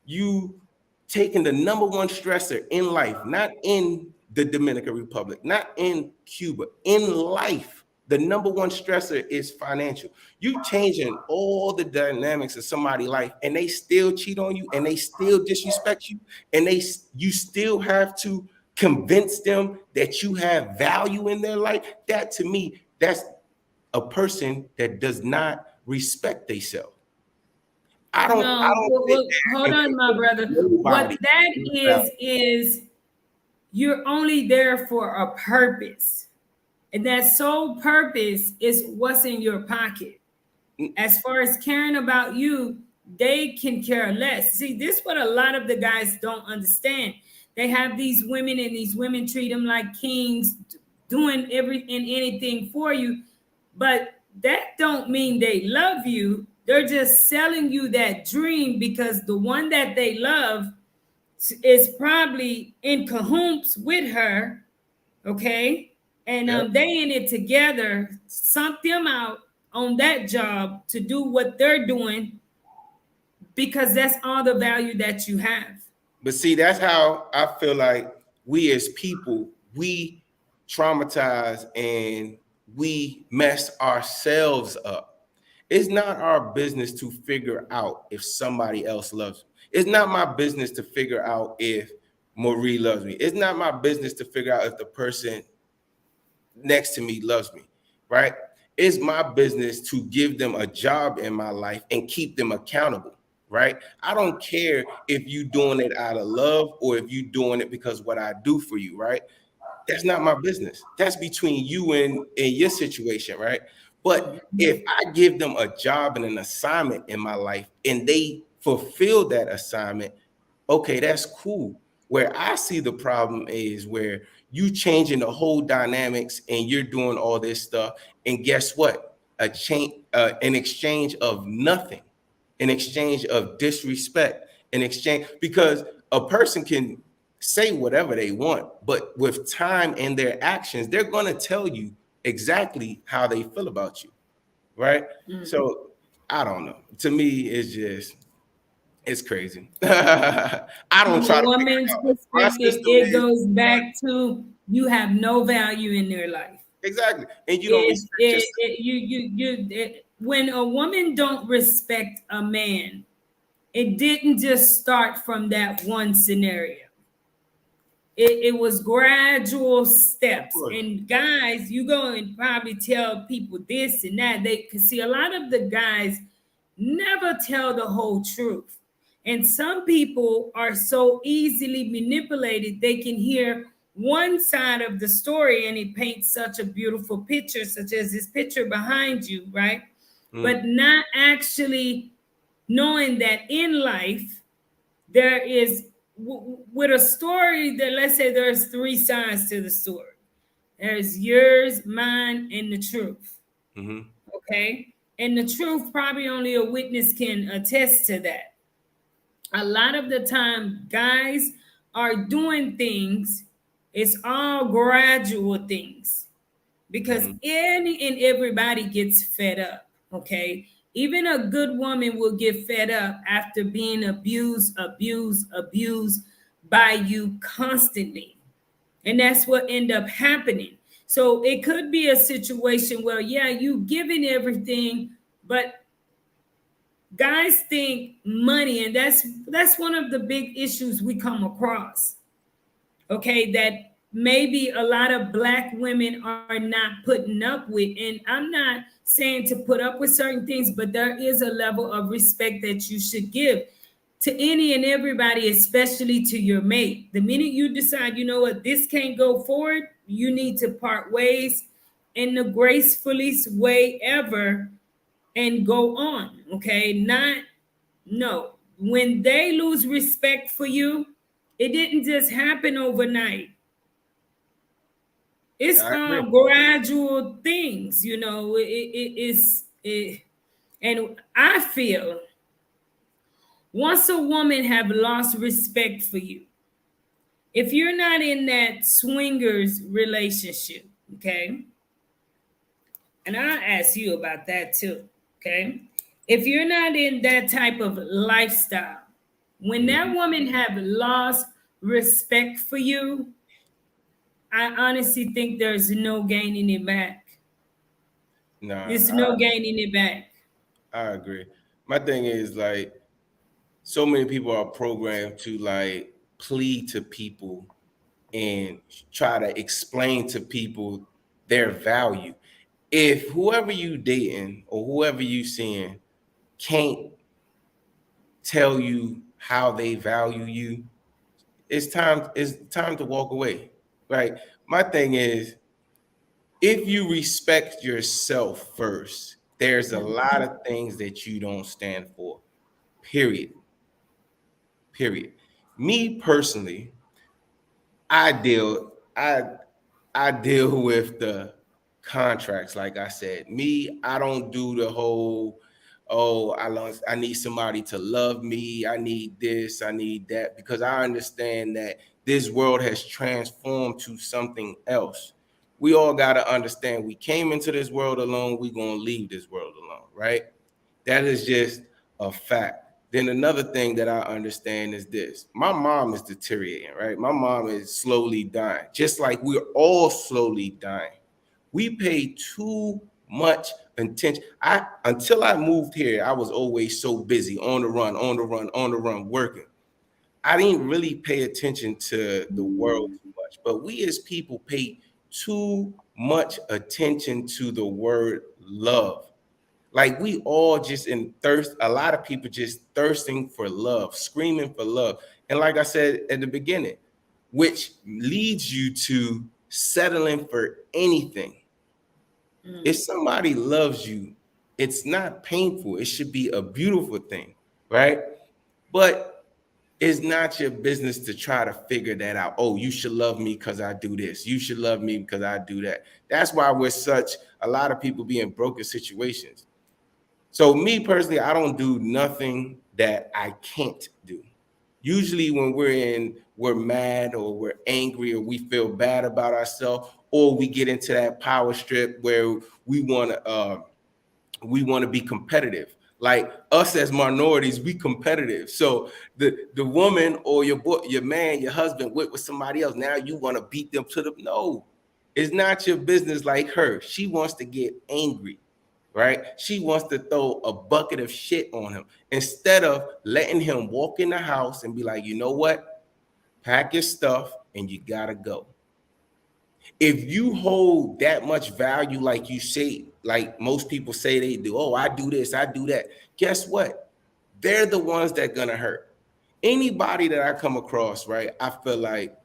You taking the number one stressor in life, not in the Dominican Republic, not in Cuba, in life. The number one stressor is financial. You changing all the dynamics of somebody's life, and they still cheat on you, and they still disrespect you, and you still have to convince them that you have value in their life. That to me, that's a person that does not respect themselves. I No, don't sit hold there and on, my convince brother. What nobody. that is you're only there for a purpose. And that sole purpose is what's in your pocket. As far as caring about you, they can care less. See, this is what a lot of the guys don't understand. They have these women and these women treat them like kings, doing everything and anything for you. But that don't mean they love you. They're just selling you that dream because the one that they love is probably in cahoots with her, okay? And Yeah. they in it together, sunk them out on that job to do what they're doing because that's all the value that you have. But see, that's how I feel like we as people, we traumatize and we mess ourselves up. It's not our business to figure out if somebody else loves you. It's not my business to figure out if Marie loves me. It's not my business to figure out if the person next to me loves me, right? It's my business to give them a job in my life and keep them accountable, right? I don't care if you doing it out of love or if you doing it because what I do for you, right? That's not my business. That's between you and your situation, right? But if I give them a job and an assignment in my life and they fulfill that assignment, okay, that's cool. Where I see the problem is where you changing the whole dynamics and you're doing all this stuff, and guess what? An exchange of nothing, an exchange of disrespect, an exchange because a person can say whatever they want, but with time and their actions, they're going to tell you exactly how they feel about you, right? So I don't know. To me, it's crazy. I don't From try a to figure it woman's out. My perspective, system it is goes back to you have no value in their life. exactly, and you don't respect yourself. When a woman don't respect a man, it didn't just start from that one scenario. It was gradual Of steps. course. And guys, you go and probably tell people this and that. They can see a lot of the guys never tell the whole truth. And some people are so easily manipulated, they can hear one side of the story and it paints such a beautiful picture, such as this picture behind you, right? Mm, But not actually knowing that in life, there is with a story that, let's say there's three sides to the story. There's yours, mine, and the truth. mm-hmm, Okay. And the truth, probably only a witness can attest to that. A lot of the time, guys are doing things, it's all gradual things because mm-hmm. any and everybody gets fed up. Okay. Even a good woman will get fed up after being abused by you constantly. And that's what end up happening. So it could be a situation where, yeah, you giving everything, but guys think money, and that's one of the big issues we come across. Okay, that maybe a lot of black women are not putting up with. And I'm not saying to put up with certain things, but there is a level of respect that you should give to any and everybody, especially to your mate. The minute you decide, you know what, this can't go forward, you need to part ways in the gracefulest way ever and go on. Okay, not no. When they lose respect for you, it didn't just happen overnight. It's I agree. gradual things, you know. And I feel once a woman have lost respect for you, if you're not in that swingers relationship, okay, and I'll ask you about that too, okay, if you're not in that type of lifestyle, when that Mhm. woman have lost respect for you, I honestly think there's no gaining it back. Nah, There's no gaining it back. I agree. My thing is like so many people are programmed to like plead to people and try to explain to people their value. If whoever you dating or whoever you seeing can't tell you how they value you, it's time to walk away. Right? My thing is if you respect yourself first, there's a lot of things that you don't stand for. Period. Period. Me personally, I deal I I deal with the contracts. Like I said, me, I don't do the whole, oh, I need somebody to love me. I need this, I need that, because I understand that this world has transformed to something else. We all got to understand we came into this world alone, we're going to leave this world alone, right? That is just a fact. Then another thing that I understand is this. My mom is deteriorating, right? My mom is slowly dying, just like we're all slowly dying. We pay too much attention. I until I moved here, I was always so busy on the run, on the run, on the run, working. I didn't really pay attention to the world too much, but we as people pay too much attention to the word love. Like we all just in thirst, a lot of people just thirsting for love, screaming for love. And like I said at the beginning, which leads you to settling for anything. If somebody loves you, it's not painful. It should be a beautiful thing, right? But it's not your business to try to figure that out. Oh, you should love me because I do this. You should love me because I do that. That's why we're such a lot of people be in broken situations. So me personally, I don't do nothing that I can't do. Usually when we're mad or we're angry or we feel bad about ourselves, or we get into that power strip where we want to be competitive. Like us as minorities, we competitive. So the woman or your boy, your man, your husband with somebody else, now you want to beat them to the no. It's not your business. Like her, she wants to get angry, right? She wants to throw a bucket of shit on him instead of letting him walk in the house and be like, you know what? Pack your stuff and you gotta go. If you hold that much value, like you say, like most people say they do, oh, I do this, I do that. Guess what? They're the ones that gonna hurt. Anybody that I come across, right? I feel like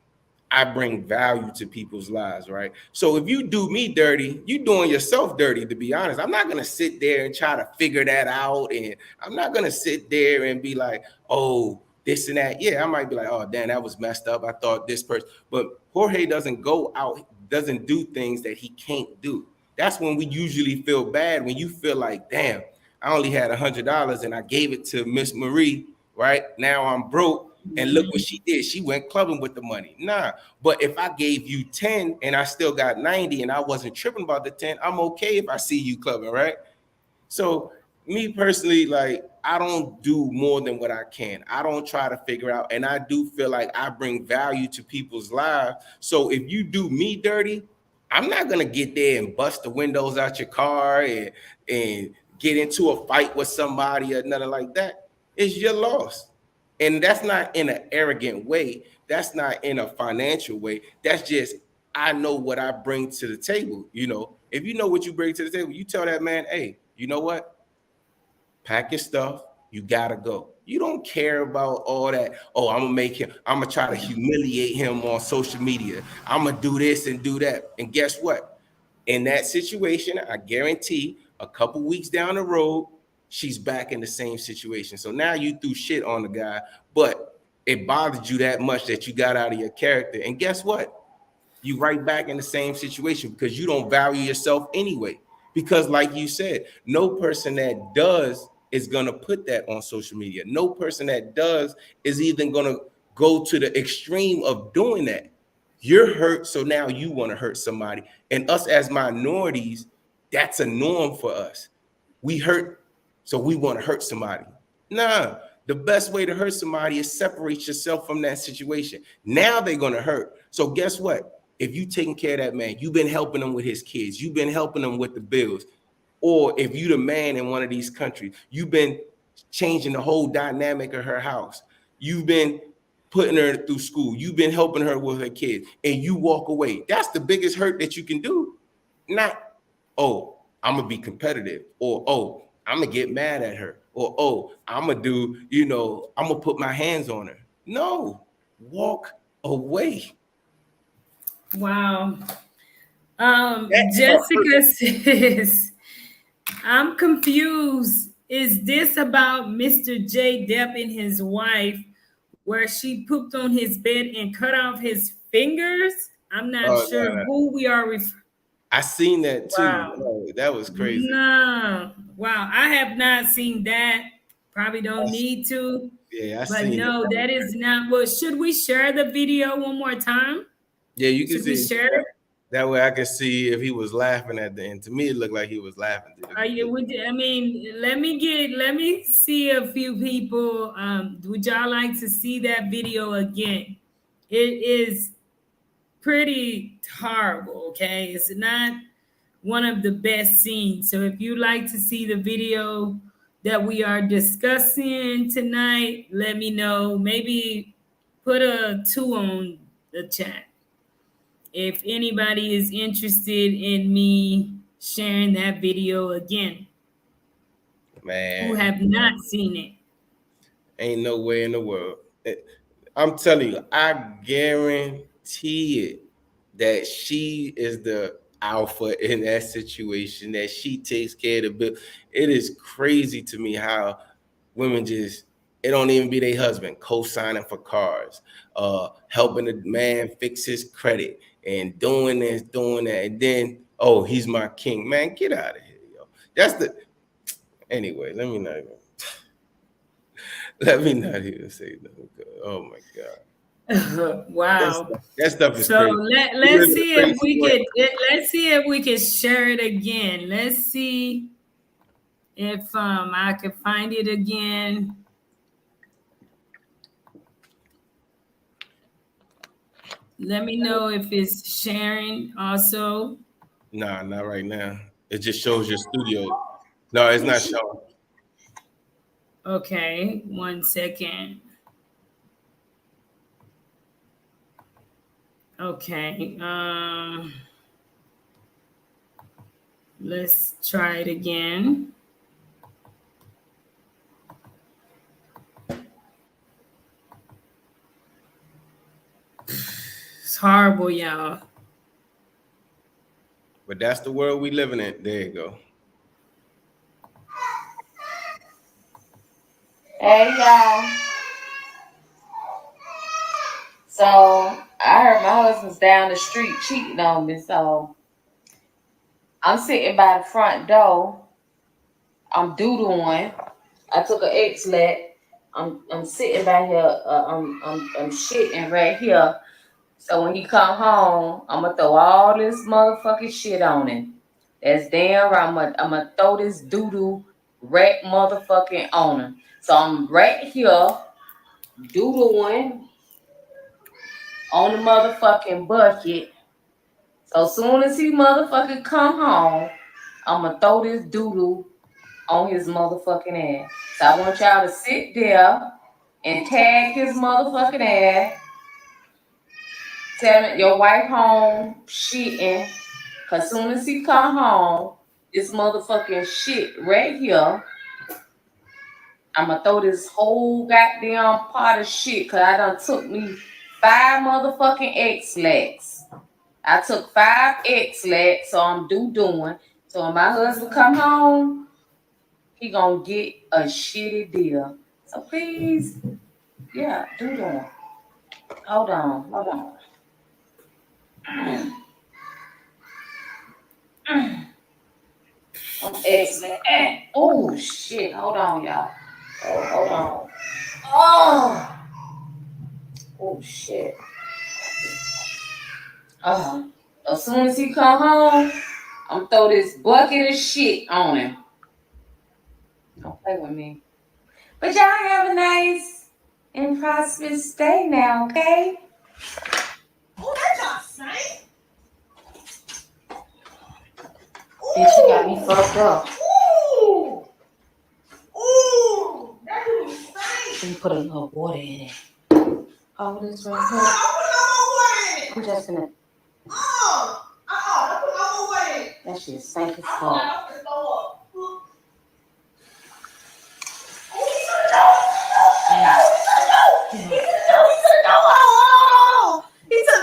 I bring value to people's lives, right? So if you do me dirty, you doing yourself dirty, to be honest. I'm not gonna sit there and try to figure that out. And I'm not gonna sit there and be like, oh, this and that. Yeah, I might be like, oh, damn, that was messed up. I thought this person, but Jorge doesn't go out, doesn't do things that he can't do. That's when we usually feel bad, when you feel like, damn, I only had $100 and I gave it to Miss Marie, right? Now I'm broke. And look what she did. She went clubbing with the money. Nah, but if I gave you 10 and I still got 90 and I wasn't tripping about the 10, I'm okay if I see you clubbing, right? So me personally, like I don't do more than what I can. I don't try to figure out, and I do feel like I bring value to people's lives. So if you do me dirty, I'm not gonna get there and bust the windows out your car and get into a fight with somebody or nothing like that. It's your loss. And that's not in an arrogant way. That's not in a financial way. That's just I know what I bring to the table. You know, if you know what you bring to the table, you tell that man, hey, you know what? Pack your stuff. You gotta go. You don't care about all that. Oh, I'm gonna make him, I'm gonna try to humiliate him on social media. I'm gonna do this and do that. And guess what? In that situation, I guarantee a couple weeks down the road, she's back in the same situation. So now you threw shit on the guy, but it bothered you that much that you got out of your character. And guess what? You right back in the same situation because you don't value yourself anyway. Because like you said, no person that does is going to put that on social media. No person that does is even going to go to the extreme of doing that. You're hurt, so now you want to hurt somebody. And us as minorities, that's a norm for us. We hurt, so we want to hurt somebody. Nah, the best way to hurt somebody is separate yourself from that situation. Now they're going to hurt. So guess what? If you taking care of that man, you've been helping him with his kids, you've been helping him with the bills. Or if you the man in one of these countries, you've been changing the whole dynamic of her house. You've been putting her through school. You've been helping her with her kids, and you walk away. That's the biggest hurt that you can do. Not, oh, I'm gonna be competitive, or oh, I'm gonna get mad at her, or oh, I'm gonna do, I'm gonna put my hands on her. No, walk away. Wow. That Jessica says, I'm confused. Is this about Mr. J. Depp and his wife, where she pooped on his bed and cut off his fingers? I'm not oh, sure no, no. who we are referring. I seen that too. Wow. Oh, that was crazy. No. Wow. I have not seen that. Probably don't I, need to. yeah, I But seen no, that. that is not. Well, should we share the video one more time? Yeah, you can Should we see share that, it? that way I can see if he was laughing at the end. To me, it looked like he was laughing. Are you? I mean, let me see a few people. Would y'all like to see that video again? It is pretty horrible. Okay, it's not one of the best scenes. So if you like to see the video that we are discussing tonight, let me know. Maybe Put a 2 on the chat. If anybody is interested in me sharing that video again, who Man, have not seen it. ain't no way in the world. I'm telling you, I guarantee it that she is the alpha in that situation, that she takes care of the bill. It is crazy to me how women just, it don't even be their husband co-signing for cars, helping the man fix his credit and doing this, doing that, and then, oh, he's my king. Man, get out of here, yo. That's the anyway, let me not even say nothing. Oh my God. Wow. That stuff is So crazy. You're let's in a see if crazy we world. could let's see if we could share it again. Let's see if I could find it again. Let me know if it's sharing also. Nah, not right now. It just shows your studio. No, it's not showing. Okay, 1 second. Okay. Let's try it again. It's horrible, y'all. But that's the world we living in. There you go. Hey y'all. So I heard my husband's down the street cheating on me. So I'm sitting by the front door. I'm doodling. I took an X-Lax. I'm sitting by here. I'm shitting right here. So when he come home, I'ma throw all this motherfucking shit on him. That's damn right. I'ma throw this doo-doo wreck motherfucking on him. So I'm right here doodling on the motherfucking bucket. So soon as he motherfucking come home, I'ma throw this doo-doo on his motherfucking ass. So I want y'all to sit there and tag his motherfucking ass. Tell him your wife home shitting. Cause soon as he come home, this motherfucking shit right here, I'ma throw this whole goddamn pot of shit. Cause I done took me 5 motherfucking X-Lax. I took 5 X-Lax, so I'm doing. So when my husband come home, he gonna get a shitty deal. So please, yeah, doing. Hold on. I'm excellent. Oh shit, hold on, y'all. Hold on. Oh shit. As soon as he come home, I'm throw this bucket of shit on him. Don't play with me. But y'all have a nice and prosperous day now, okay? Oh, that y'all saying? Bitch, you got me fucked up. Ooh. Ooh. That was insane. Let me put a little water in it. Oh, this right here. I'm just gonna. That shit stank as fuck. He to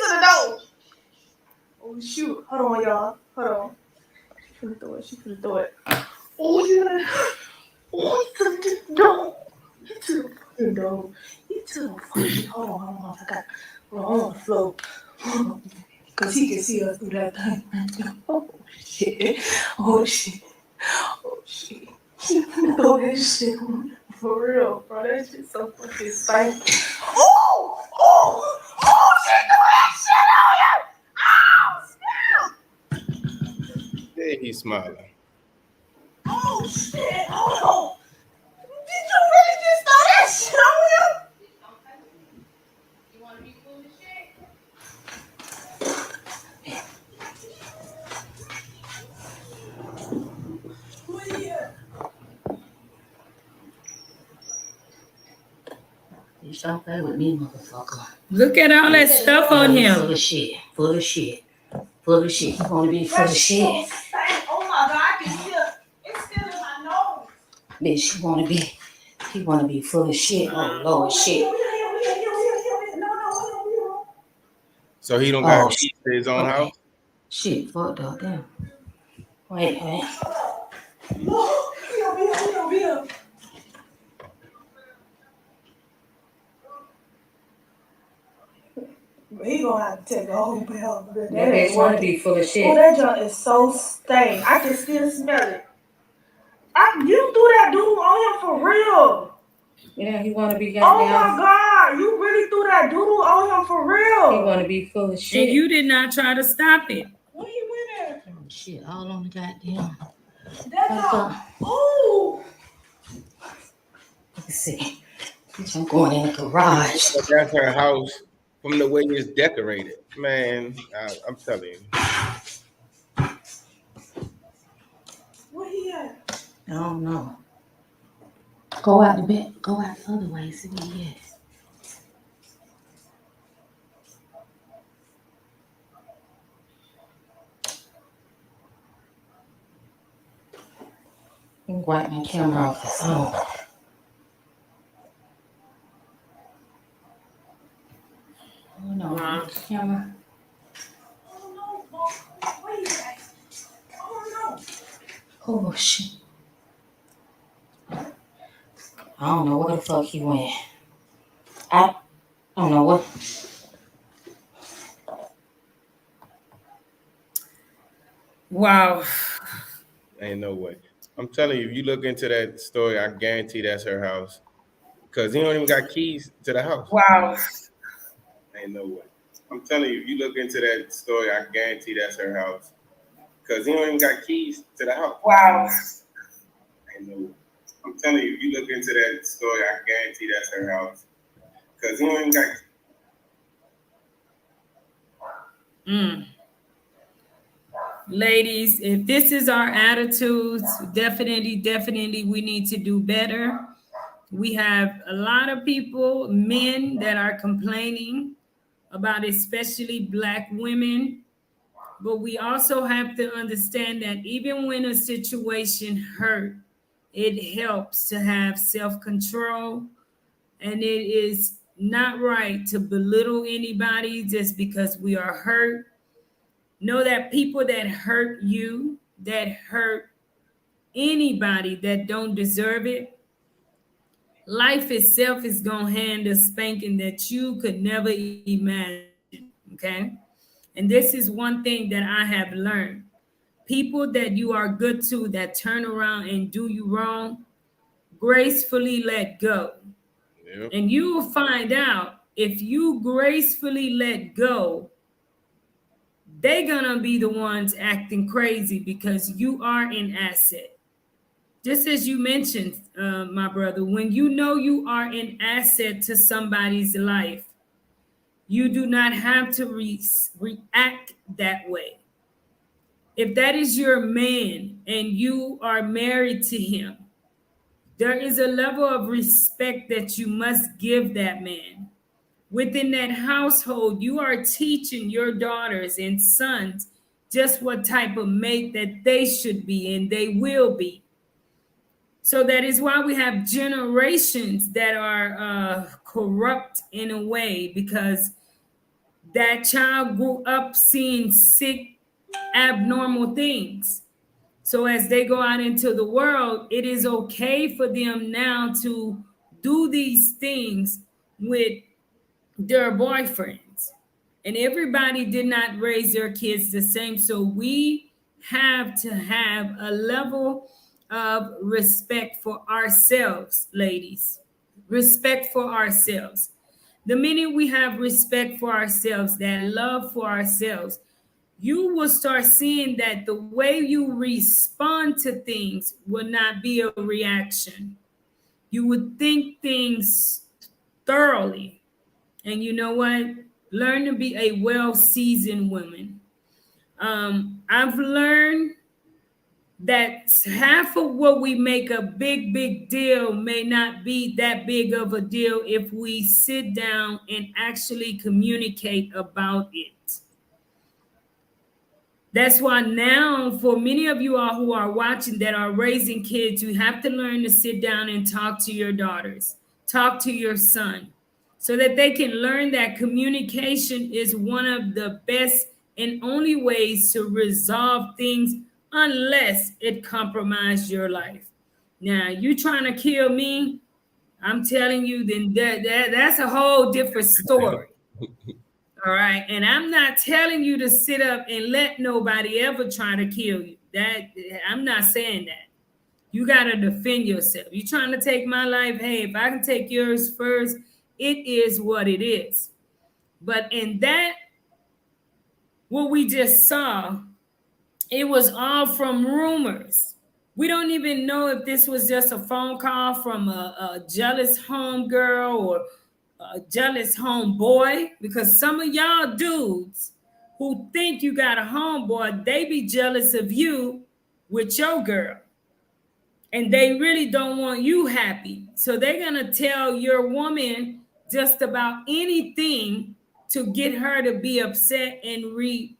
the door. Oh shoot. Hold on, y'all. Hold on. She finna throw it. Oh, he to the door. He to the fucking door. Hold on. I got on the floor. Cause he can see us through that thing. Oh shit. He finna throw that shit on. For real, bro. That shit so fucking stanky. Oh, shit, throw that shit on you. There he's smiling. Oh, shit. Hold on. Did you really just throw that shit on him? You want to be cool as shit? This Stop playing with me, motherfucker. Look at all that stuff on Full him. of shit. Full of shit. Full of shit. You want to be full of shit? Oh my God, I can feel it's still in my nose. Bitch, you want to be. He want to be full of shit. Oh, Lord, shit. So he don't got Oh, keys to his own okay. house? Shit, fucked up. Damn. Wait. He gonna have to take a whole bell. That bitch want to be full of shit. Oh, that junk is so stained. I can still smell it. You threw that dude on him for real. Yeah, he want to be goddamn. Oh my God, you really threw that doodle on him for real. He want to be full of shit. And you did not try to stop it. When he went there? Oh, shit, all on the goddamn. That's all. Ooh. Let's see. Bitch, I'm going in the garage. But that's her house from the way it's decorated. Man, I'm telling you. Where he at? I don't know. Go out the bed. Go out the other way. See where he is. I'm wipe my camera off his own. Oh no, camera. Oh no, where he at? Oh no. Oh shit. I don't know where the fuck he went. I don't know what. Wow. Ain't no way. I'm telling you, if you look into that story, I guarantee that's her house. Because he don't even got keys to the house. Wow. Ain't no way. I'm telling you, if you look into that story, I guarantee that's her house. Because he don't even got keys to the house. Wow. Ain't no way. I'm telling you, if you look into that story, I guarantee that's her house. Because he don't even got. Ladies, if this is our attitudes, definitely we need to do better. We have a lot of people, men, that are complaining about especially Black women. But we also have to understand that even when a situation hurt, it helps to have self-control. And it is not right to belittle anybody just because we are hurt. Know that people that hurt you, that hurt anybody that don't deserve it, life itself is going to hand a spanking that you could never imagine. Okay. And this is one thing that I have learned. People that you are good to that turn around and do you wrong, gracefully let go. Yep. And you will find out if you gracefully let go, they're gonna be the ones acting crazy because you are an asset. Just as you mentioned, my brother, when you know you are an asset to somebody's life, you do not have to react that way. If that is your man and you are married to him, there is a level of respect that you must give that man. Within that household, you are teaching your daughters and sons just what type of mate that they should be and they will be. So that is why we have generations that are corrupt in a way, because that child grew up seeing sick, abnormal things. So as they go out into the world, it is okay for them now to do these things with their boyfriends. And everybody did not raise their kids the same. So we have to have a level of respect for ourselves, ladies. Respect for ourselves. The minute we have respect for ourselves, that love for ourselves, you will start seeing that the way you respond to things will not be a reaction. You would think things thoroughly. And you know what? Learn to be a well seasoned woman. I've learned that half of what we make a big deal may not be that big of a deal if we sit down and actually communicate about it. That's why now, for many of you all who are watching that are raising kids, you have to learn to sit down and talk to your daughters, talk to your son, so that they can learn that communication is one of the best and only ways to resolve things unless it compromises your life. Now, you trying to kill me, I'm telling you, then that's a whole different story. All right. And I'm not telling you to sit up and let nobody ever try to kill you. That I'm not saying that. You got to defend yourself. You trying to take my life? Hey, if I can take yours first, it is what it is. But in that, what we just saw, it was all from rumors. We don't even know if this was just a phone call from a jealous homegirl or a jealous homeboy, because some of y'all dudes who think you got a homeboy, they be jealous of you with your girl. And they really don't want you happy. So they're going to tell your woman just about anything to get her to be upset and react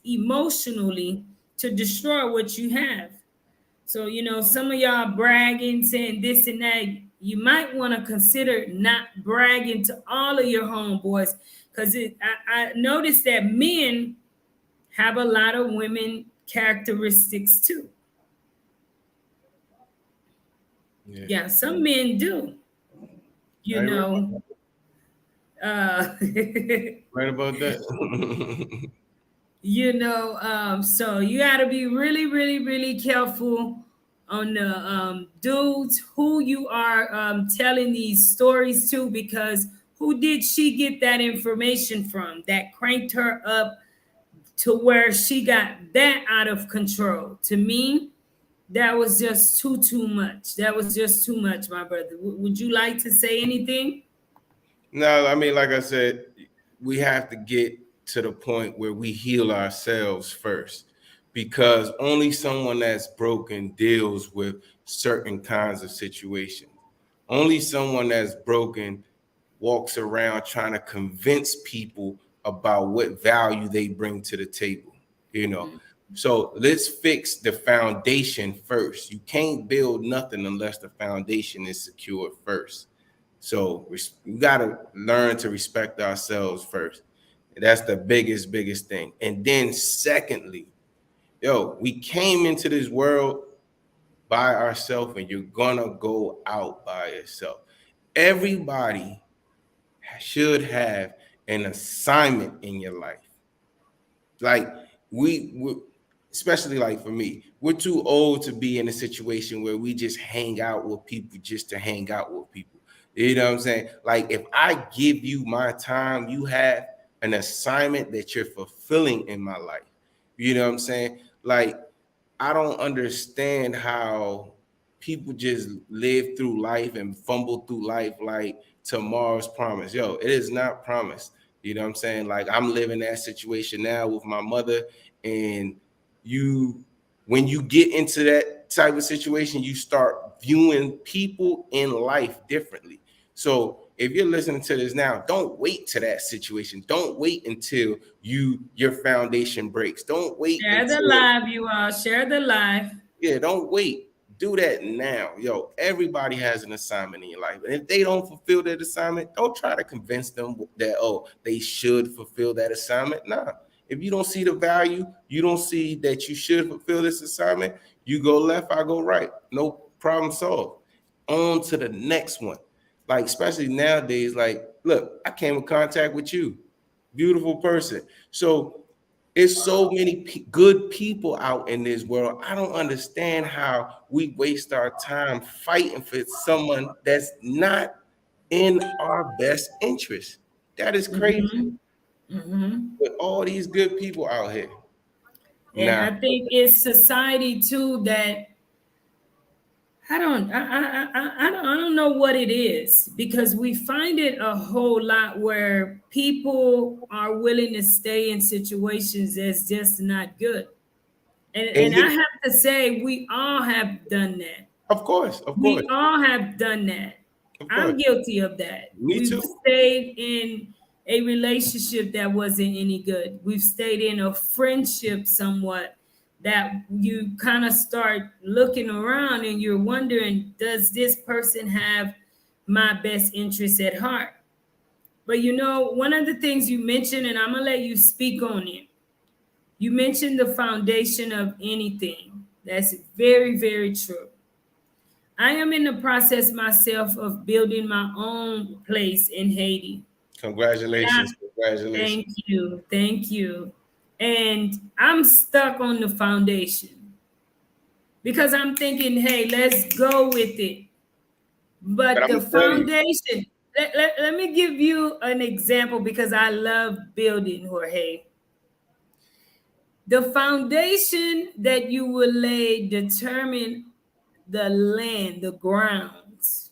emotionally to destroy what you have. So, some of y'all bragging, saying this and that. You might want to consider not bragging to all of your homeboys, because I noticed that men have a lot of women characteristics too. Yeah, some men do. You know, right about that. So you got to be really careful on the dudes who you are telling these stories to, because who did she get that information from that cranked her up to where she got that out of control? To me, that was just too much. That was just too much, my brother. Would you like to say anything? No, I mean, like I said, we have to get to the point where we heal ourselves first, because only someone that's broken deals with certain kinds of situations. Only someone that's broken walks around trying to convince people about what value they bring to the table, you know. So let's fix the foundation first. You can't build nothing unless the foundation is secured first. So we got to learn to respect ourselves first. That's the biggest thing. And then secondly, we came into this world by ourselves, and you're gonna go out by yourself. Everybody should have an assignment in your life. Like we especially like for me, we're too old to be in a situation where we just hang out with people just to hang out with people. You know what I'm saying? Like, if I give you my time, you have an assignment that you're fulfilling in my life. You know what I'm saying? Like, I don't understand how people just live through life and fumble through life like tomorrow's promise. It is not promised. You know what I'm saying? Like, I'm living that situation now with my mother, and when you get into that type of situation, you start viewing people in life differently. So if you're listening to this now, don't wait to that situation. Don't wait until your foundation breaks. Don't wait Share the until live, you all. Share the live. yeah, don't wait. Do that now. Everybody has an assignment in your life. And if they don't fulfill that assignment, don't try to convince them that, they should fulfill that assignment. Nah. If you don't see the value, you don't see that you should fulfill this assignment, you go left, I go right. No problem solved. On to the next one. Like, especially nowadays, like, look, I came in contact with you. Beautiful person. So it's so many good people out in this world. I don't understand how we waste our time fighting for someone that's not in our best interest. That is crazy. With all these good people out here. And Nah, I think it's society too that I don't know what it is, because we find it a whole lot where people are willing to stay in situations that's just not good. And And I have to say, we all have done that. of course, We all have done that. of course. I'm guilty of that. Me We've too. stayed in a relationship that wasn't any good. We've stayed in a friendship somewhat that you kind of start looking around and you're wondering, does this person have my best interest at heart? But one of the things you mentioned, and I'm going to let you speak on it, you mentioned the foundation of anything. That's very, very true. I am in the process myself of building my own place in Haiti. Yeah, Congratulations, congratulations. thank you. Thank you. And I'm stuck on the foundation because I'm thinking, hey, let's go with it. But But I'm the gonna tell you, foundation, let me give you an example because I love building, Jorge. The foundation that you will lay determine the land, the grounds.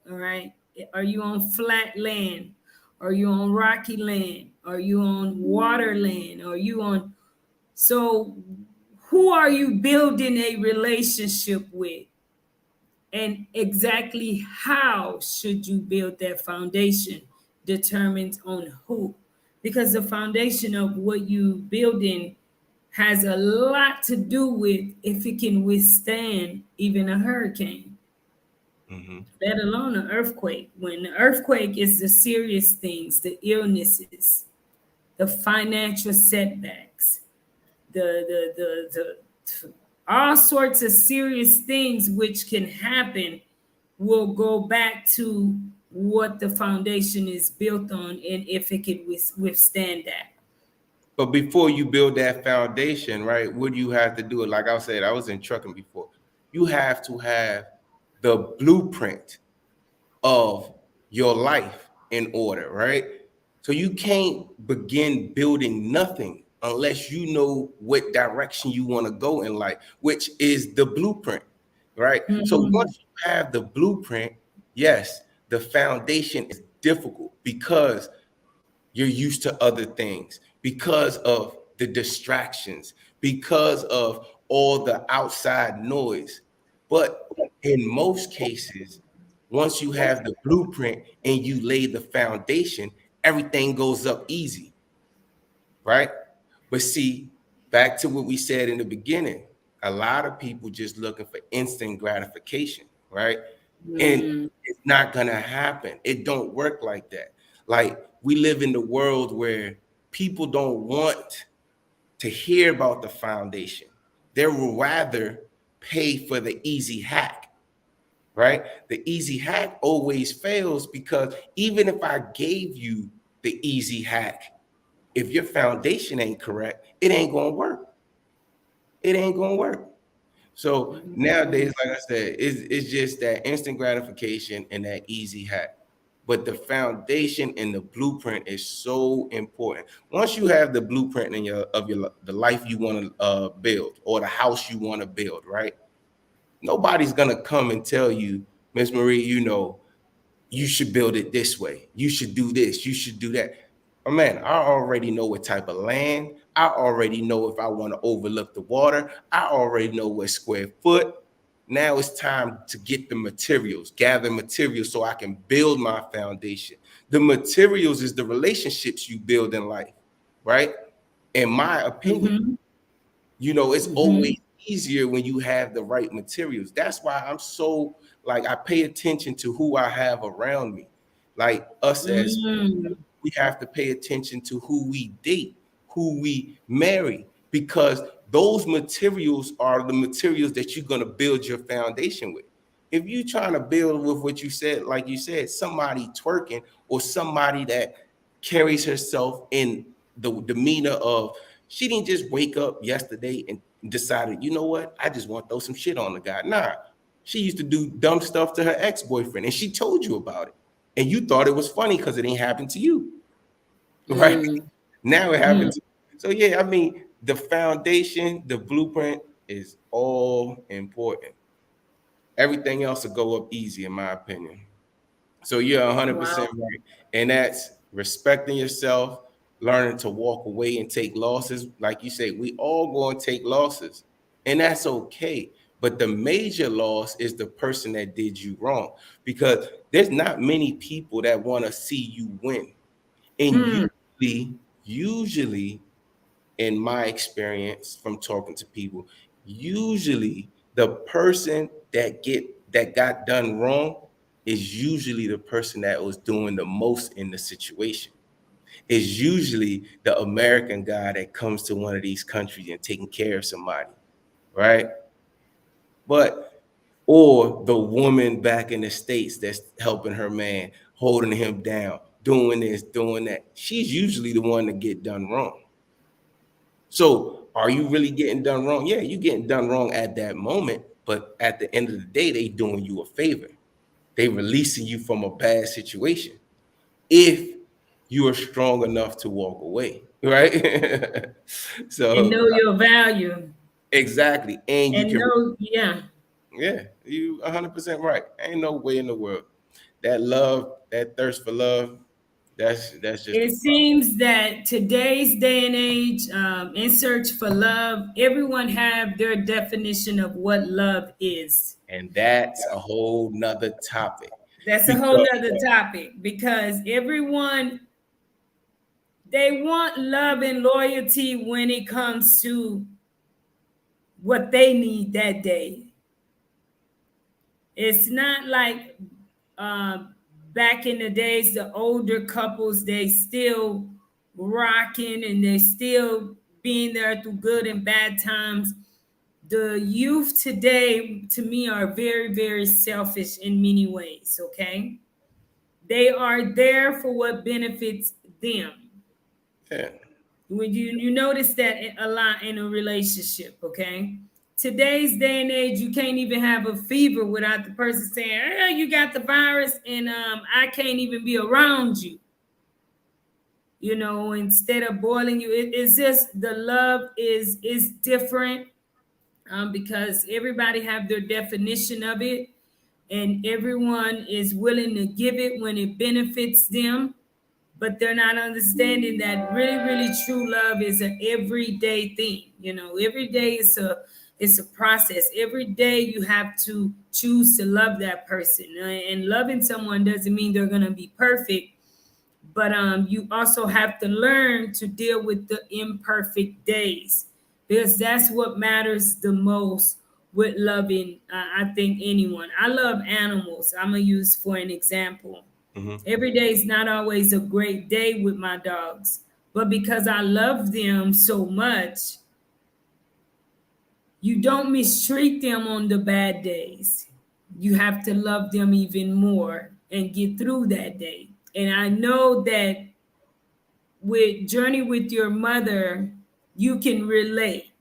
All right. Are you on flat land? Are you on rocky land? Are you on water land? Are you on so who are you building a relationship with? And exactly how should you build that foundation determines on who. Because the foundation of what you building has a lot to do with if it can withstand even a hurricane, mhm. let alone an earthquake. When the earthquake is the serious things, the illnesses, the financial setbacks, the all sorts of serious things which can happen will go back to what the foundation is built on and if it can withstand that. But before you build that foundation, right? What do you have to do? Like I said, I was in trucking before. You have to have the blueprint of your life in order, right? So you can't begin building nothing unless you know what direction you want to go in life, which is the blueprint, right? So Mhm. once you have the blueprint, yes, the foundation is difficult because you're used to other things, because of the distractions, because of all the outside noise. But in most cases, once you have the blueprint and you lay the foundation, everything goes up easy, right? But see, back to what we said in the beginning, a lot of people just looking for instant gratification, right? And Mm. it's not gonna happen. It don't work like that. Like we live in the world where people don't want to hear about the foundation. They would rather pay for the easy hack, right? The easy hack always fails because even if I gave you the easy hack, if your foundation ain't correct, it ain't gonna work. It ain't gonna work. So nowadays, like I said, it's just that instant gratification and that easy hack. But the foundation and the blueprint is so important. Once you have the blueprint in your the life you want to build or the house you want to build, right? Nobody's gonna come and tell you, Miss Marie, you should build it this way. You should do this. You should do that. Oh man, I already know what type of land. I already know if I want to overlook the water. I already know what square foot. Now it's time to get the materials, gather materials so I can build my foundation. The materials is the relationships you build in life, right? In my opinion, Mhm. it's always Mhm. easier when you have the right materials. That's why I'm so like I pay attention to who I have around me. Like us as Mm. we have to pay attention to who we date, who we marry, because those materials are the materials that you're going to build your foundation with. If you're trying to build with what you said, like you said, somebody twerking or somebody that carries herself in the demeanor of she didn't just wake up yesterday and decided, you know what, I just want to throw some shit on the guy. Nah, she used to do dumb stuff to her ex-boyfriend and she told you about it. And you thought it was funny because it ain't happened to you. Right? Mm. Now it Mm. happens. So yeah, I mean, the foundation, the blueprint is all important. Everything else will go up easy, in my opinion. So you're Wow. 100% right. And that's respecting yourself, learning to walk away and take losses. Like you say, we all going to take losses. and that's okay. But the major loss is the person that did you wrong, because there's not many people that want to see you win. And Hmm. usually, in my experience from talking to people, usually the person that got done wrong is usually the person that was doing the most in the situation. Is usually the American guy that comes to one of these countries and taking care of somebody, right? But or the woman back in the States that's helping her man, holding him down, doing this, doing that. She's usually the one to get done wrong. So are you really getting done wrong? Yeah, you getting done wrong at that moment, but at the end of the day, they doing you a favor. They releasing you from a bad situation if you are strong enough to walk away, right? And So know your value. exactly, and you And can, know, yeah. yeah, you 100% right. Ain't no way in the world that love, that thirst for love, that's just a It problem, seems that today's day and age, in search for love, everyone have their definition of what love is. and that's a whole nother topic That's a whole because nother topic because everyone they want love and loyalty when it comes to what they need that day. It's not like uh, back in the days, the older couples, they still rocking and they still being there through good and bad times. The youth today, to me, are very, very selfish in many ways, okay? They are there for what benefits them. yeah, When you notice that a lot in a relationship, okay? Today's day and age, you can't even have a fever without the person saying, you got the virus and I can't even be around you. You know, instead of boiling you, it's just the love is different, because everybody have their definition of it, and everyone is willing to give it when it benefits them, but they're not understanding that really, really true love is an everyday thing. You know, every day it's a process. Every day you have to choose to love that person, and loving someone doesn't mean they're gonna be perfect, but you also have to learn to deal with the imperfect days, because that's what matters the most with loving. I think anyone. I love animals. I'm gonna use for an example. hmm, Every day is not always a great day with my dogs, but because I love them so much, you don't mistreat them on the bad days. You have to love them even more and get through that day. And I know that with Journey with Your Mother, you can relate.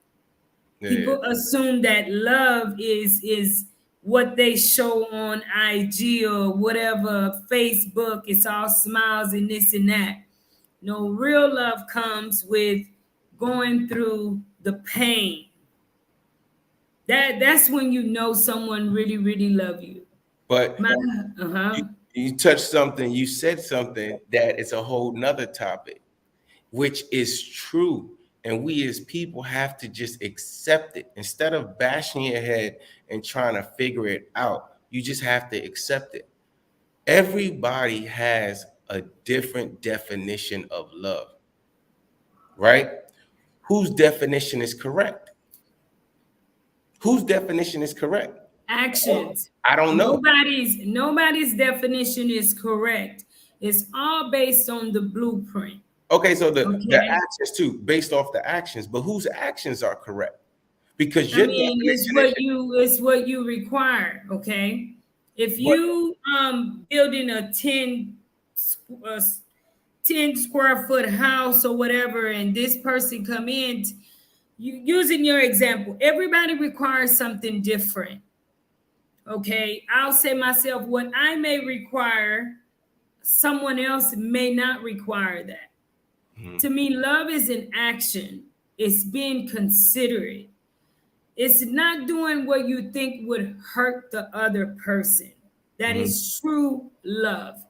yeah. People assume that love is what they show on IG or whatever, Facebook. It's all smiles and this and that. No, real love comes with going through the pain. That's when you know someone really, really love you. But My you, uh-huh. you touched something, you said something that is a whole nother topic, which is true. And we as people have to just accept it instead of bashing your head and trying to figure it out. You just have to accept it. Everybody has a different definition of love, right? Whose definition is correct? Whose definition is correct? Actions. I don't know. Nobody's definition is correct. It's all based on the blueprint. Okay, so the Okay. actions too, based off the actions, but whose actions are correct? Because I your mean, definition is it's what you require. Okay. If but you building a 10 square foot house or whatever, and this person come in, you using your example, everybody requires something different. Okay. I'll say myself, what I may require, someone else may not require that. Mhm, To me, love is an action. It's being considerate. It's not doing what you think would hurt the other person. That mhm. is true love.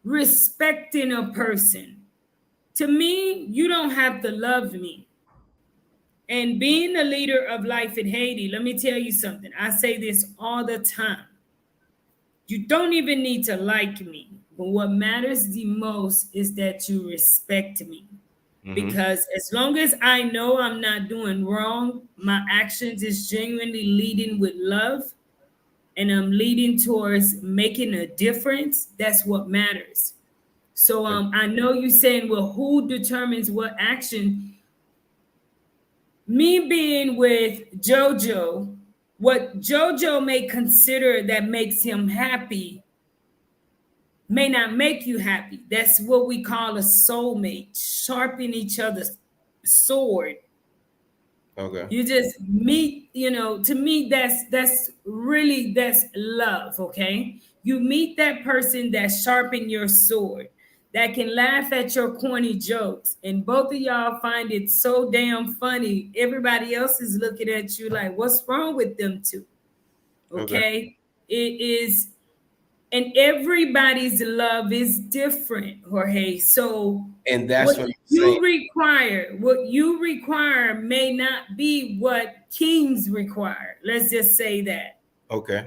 Respecting a person. To me, you don't have to love me. And being a leader of life in Haiti, let me tell you something. I say this all the time. You don't even need to like me, but what matters the most is that you respect me. Mm-hmm. Because as long as I know I'm not doing wrong, my actions is genuinely leading with love and I'm leading towards making a difference, that's what matters. So I know you saying, well, who determines what action? Me being with JoJo, what JoJo may consider that makes him happy may not make you happy. That's what we call a soulmate, sharpen each other's sword. Okay. You just meet, to me that's really that's love, okay? You meet that person that sharpen your sword, that can laugh at your corny jokes, and both of y'all find it so damn funny. Everybody else is looking at you like, what's wrong with them two? Okay. Okay? It is, and everybody's love is different, Jorge. So And that's what I'm saying. what you require may not be what kings require. Let's just say that. Okay.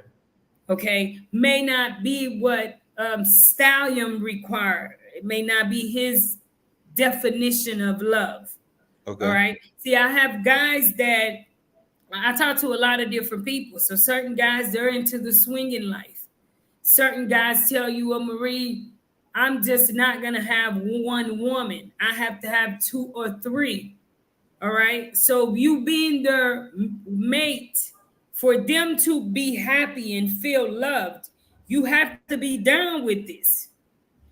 Okay, may not be what Stallion required. It may not be his definition of love. All Okay. right. See, I have guys that I talk to a lot of different people. So certain guys, they're into the swinging life. Certain guys tell you, well, Marie, I'm just not going to have one woman. I have to have two or three. All right. So you being their mate, for them to be happy and feel loved, you have to be down with this.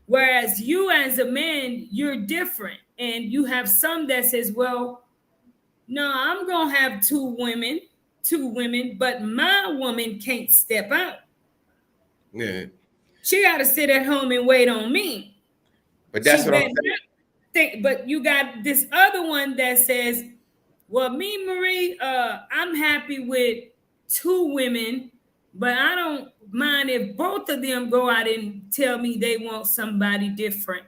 Whereas you as a man, you're different. And you have some that says, well, no, I'm going to have two women, but my woman can't step out. Yeah. She got to sit at home and wait on me. But that's She what I'm bet saying. not think, but you got this other one that says, well, me, Marie, I'm happy with two women, but I don't mind if both of them go out and tell me they want somebody different.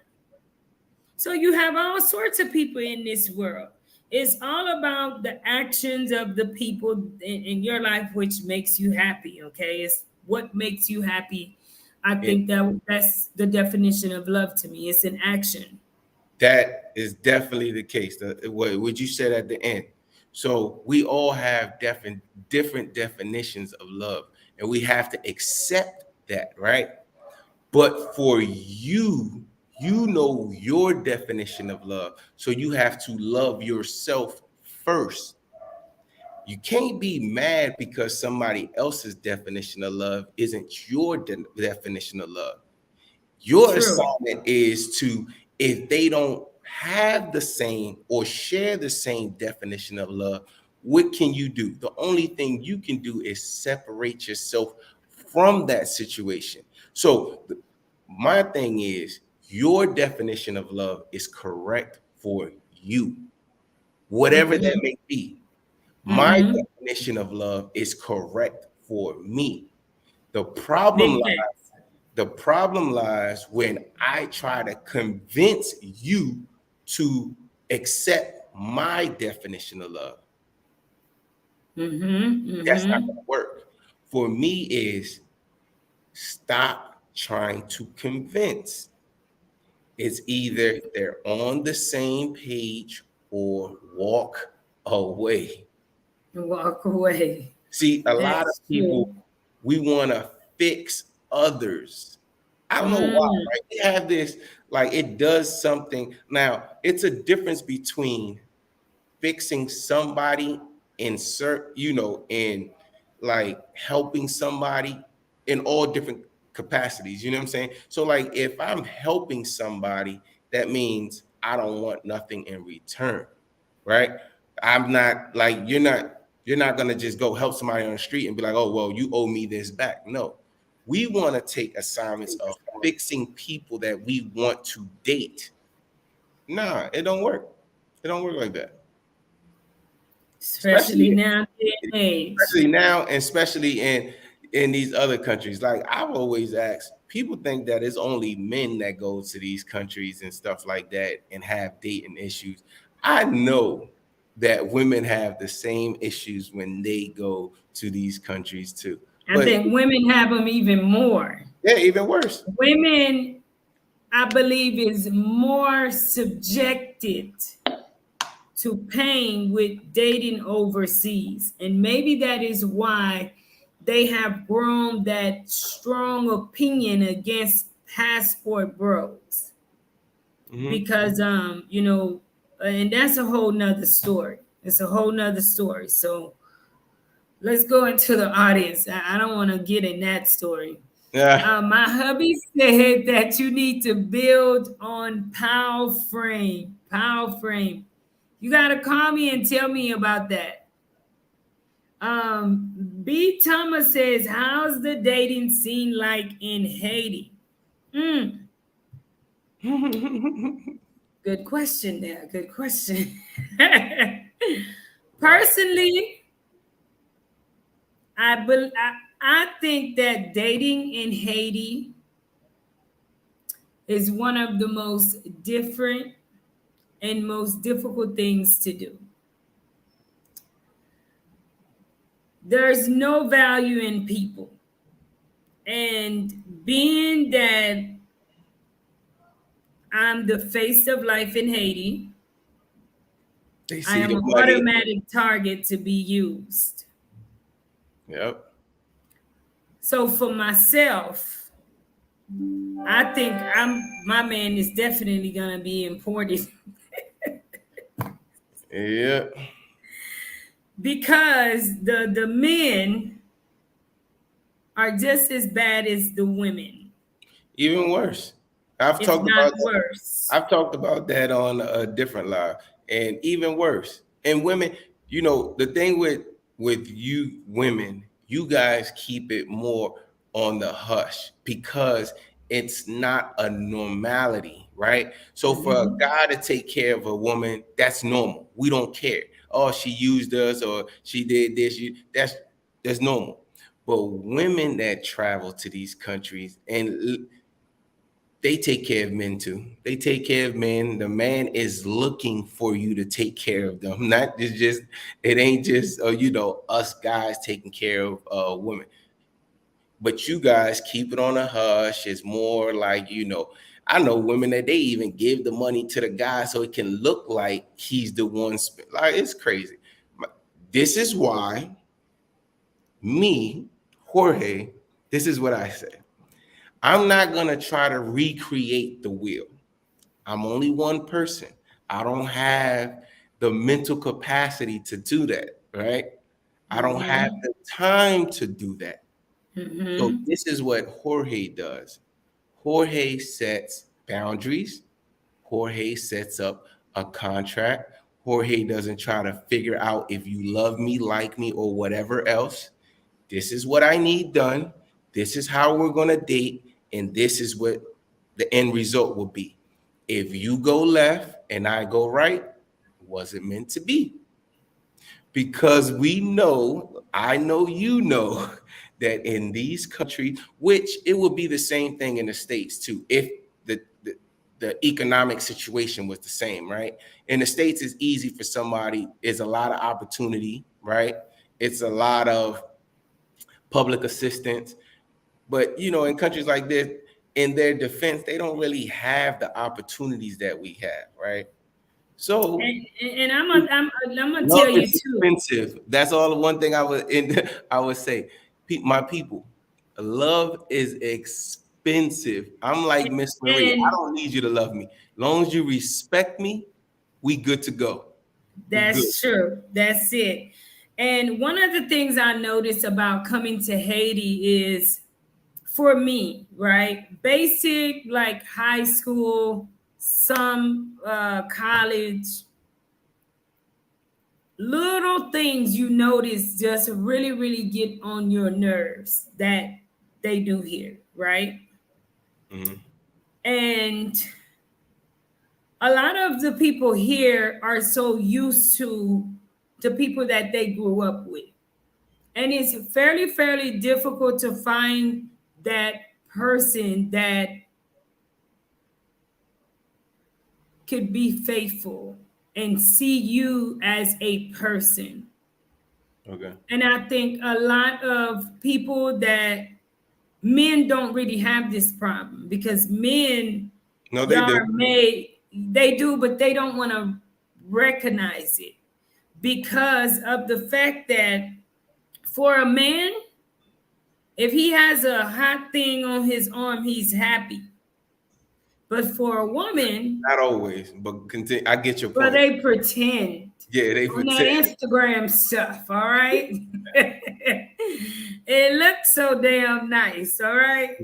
So you have all sorts of people in this world. It's all about the actions of the people in your life, which makes you happy. Okay, it's what makes you happy. I And think that's the definition of love to me. It's an action. that is definitely the case. What you said at the end. So we all have different definitions of love, and we have to accept that, right? But for you, you know your definition of love. So you have to love yourself first. You can't be mad because somebody else's definition of love isn't your definition of love. Your True. assignment is to, if they don't have the same or share the same definition of love, what can you do? The only thing you can do is separate yourself from that situation. So my thing is, your definition of love is correct for you, whatever that Mm-hmm. may be. My Mm-hmm. definition of love is correct for me. The problem Big lies, facts. the problem lies when I try to convince you to accept my definition of love. Mm-hmm. That's not Mm-hmm. going to work. For me is stop trying to convince. It's either they're on the same page or walk away. Walk away. See, a lot of That's people, true. we want to fix others. I don't know why, Mm. right? We have this, like, it does something. Now, it's a difference between fixing somebody in like helping somebody in all different capacities. You know what I'm saying? So, like, if I'm helping somebody, that means I don't want nothing in return, right? I'm not like you're not gonna just go help somebody on the street and be like, oh well, you owe me this back. No, we want to take assignments of fixing people that we want to date. Nah, it don't work. It don't work like that. Especially Especially now and age. especially now, and especially in these other countries. Like, I've always asked, people think that it's only men that go to these countries and stuff like that and have dating issues. I know that women have the same issues when they go to these countries too. I But think women have them even more. yeah, even worse. Women, I believe, is more subjected to pain with dating overseas. And maybe that is why they have grown that strong opinion against passport bros. Because and that's a whole nother story. It's a whole nother story. So let's go into the audience. I don't want to get in that story. Yeah. My hubby said that you need to build on power frame. Power frame. You gotta call me and tell me about that. B. Thomas says, "How's the dating scene like in Haiti?" Mm, good question there. Good question. Personally, I think that dating in Haiti is one of the most different and most difficult things to do. There's no value in people. And being that I'm the face of life in Haiti, They I see am the an money. automatic target to be used. Yep. So for myself, I think my man is definitely gonna be imported Yep. because the men are just as bad as the women, Even worse. I've if talked not about that. worse. I've talked about that on a different live, and even worse. And women, the thing with you women, you guys keep it more on the hush because it's not a normality, right? So for a Mhm. guy to take care of a woman, that's normal. We don't care. Oh, she used us or she did this. That's normal. But women that travel to these countries and they take care of men too. They take care of men. The man is looking for you to take care of them. Not just it ain't just us guys taking care of women. But you guys keep it on a hush. It's more like I know women that they even give the money to the guy so it can look like he's the one. Like it's crazy. This is why me, Jorge. This is what I say. I'm not gonna try to recreate the wheel. I'm only one person. I don't have the mental capacity to do that, right? I don't have Mhm. the time to do that. So Mhm. this is what Jorge does. Jorge sets boundaries. Jorge sets up a contract. Jorge doesn't try to figure out if you love me, like me, or whatever else. This is what I need done. This is how we're going to date. And this is what the end result will be. If you go left and I go right, it wasn't meant to be. Because we know, I know you know, that in these countries, which it would be the same thing in the States too, if the economic situation was the same, right? In the States, it's easy for somebody, it's a lot of opportunity, right? It's a lot of public assistance. But in countries like this, in their defense, they don't really have the opportunities that we have, right? So And I'm gonna love tell you is too. expensive. That's all the one thing I would say. My people, love is expensive. I'm like Miss Marie. I And don't need you to love me. As long as you respect me, we good to go. We good. that's true. That's it. And one of the things I noticed about coming to Haiti is for me, right? Basic, like high school, some college, little things you notice just really, really get on your nerves that they do here, right? Mhm. And a lot of the people here are so used to the people that they grew up with. And it's fairly difficult to find that person that could be faithful and see you as a person. Okay. And I think a lot of people that men don't really have this problem because men, No, they y'all do. are made, they do, but they don't want to recognize it because of the fact that for a man, if he has a hot thing on his arm, he's happy. But for a woman, Not always, but continue. I get your well, point. they pretend Yeah, they on that pretend. Instagram stuff, all right? It looks so damn nice, all right?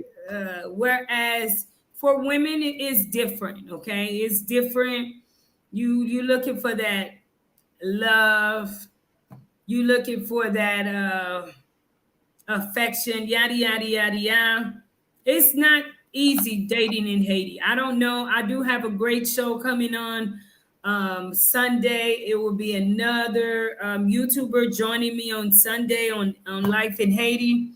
Whereas for women, it is different, okay? It's different. You looking for that love. You looking for that affection, yada yada yada yada. It's not easy dating in Haiti. I don't know. I do have a great show coming on Sunday. It will be another YouTuber joining me on Sunday on Life in Haiti,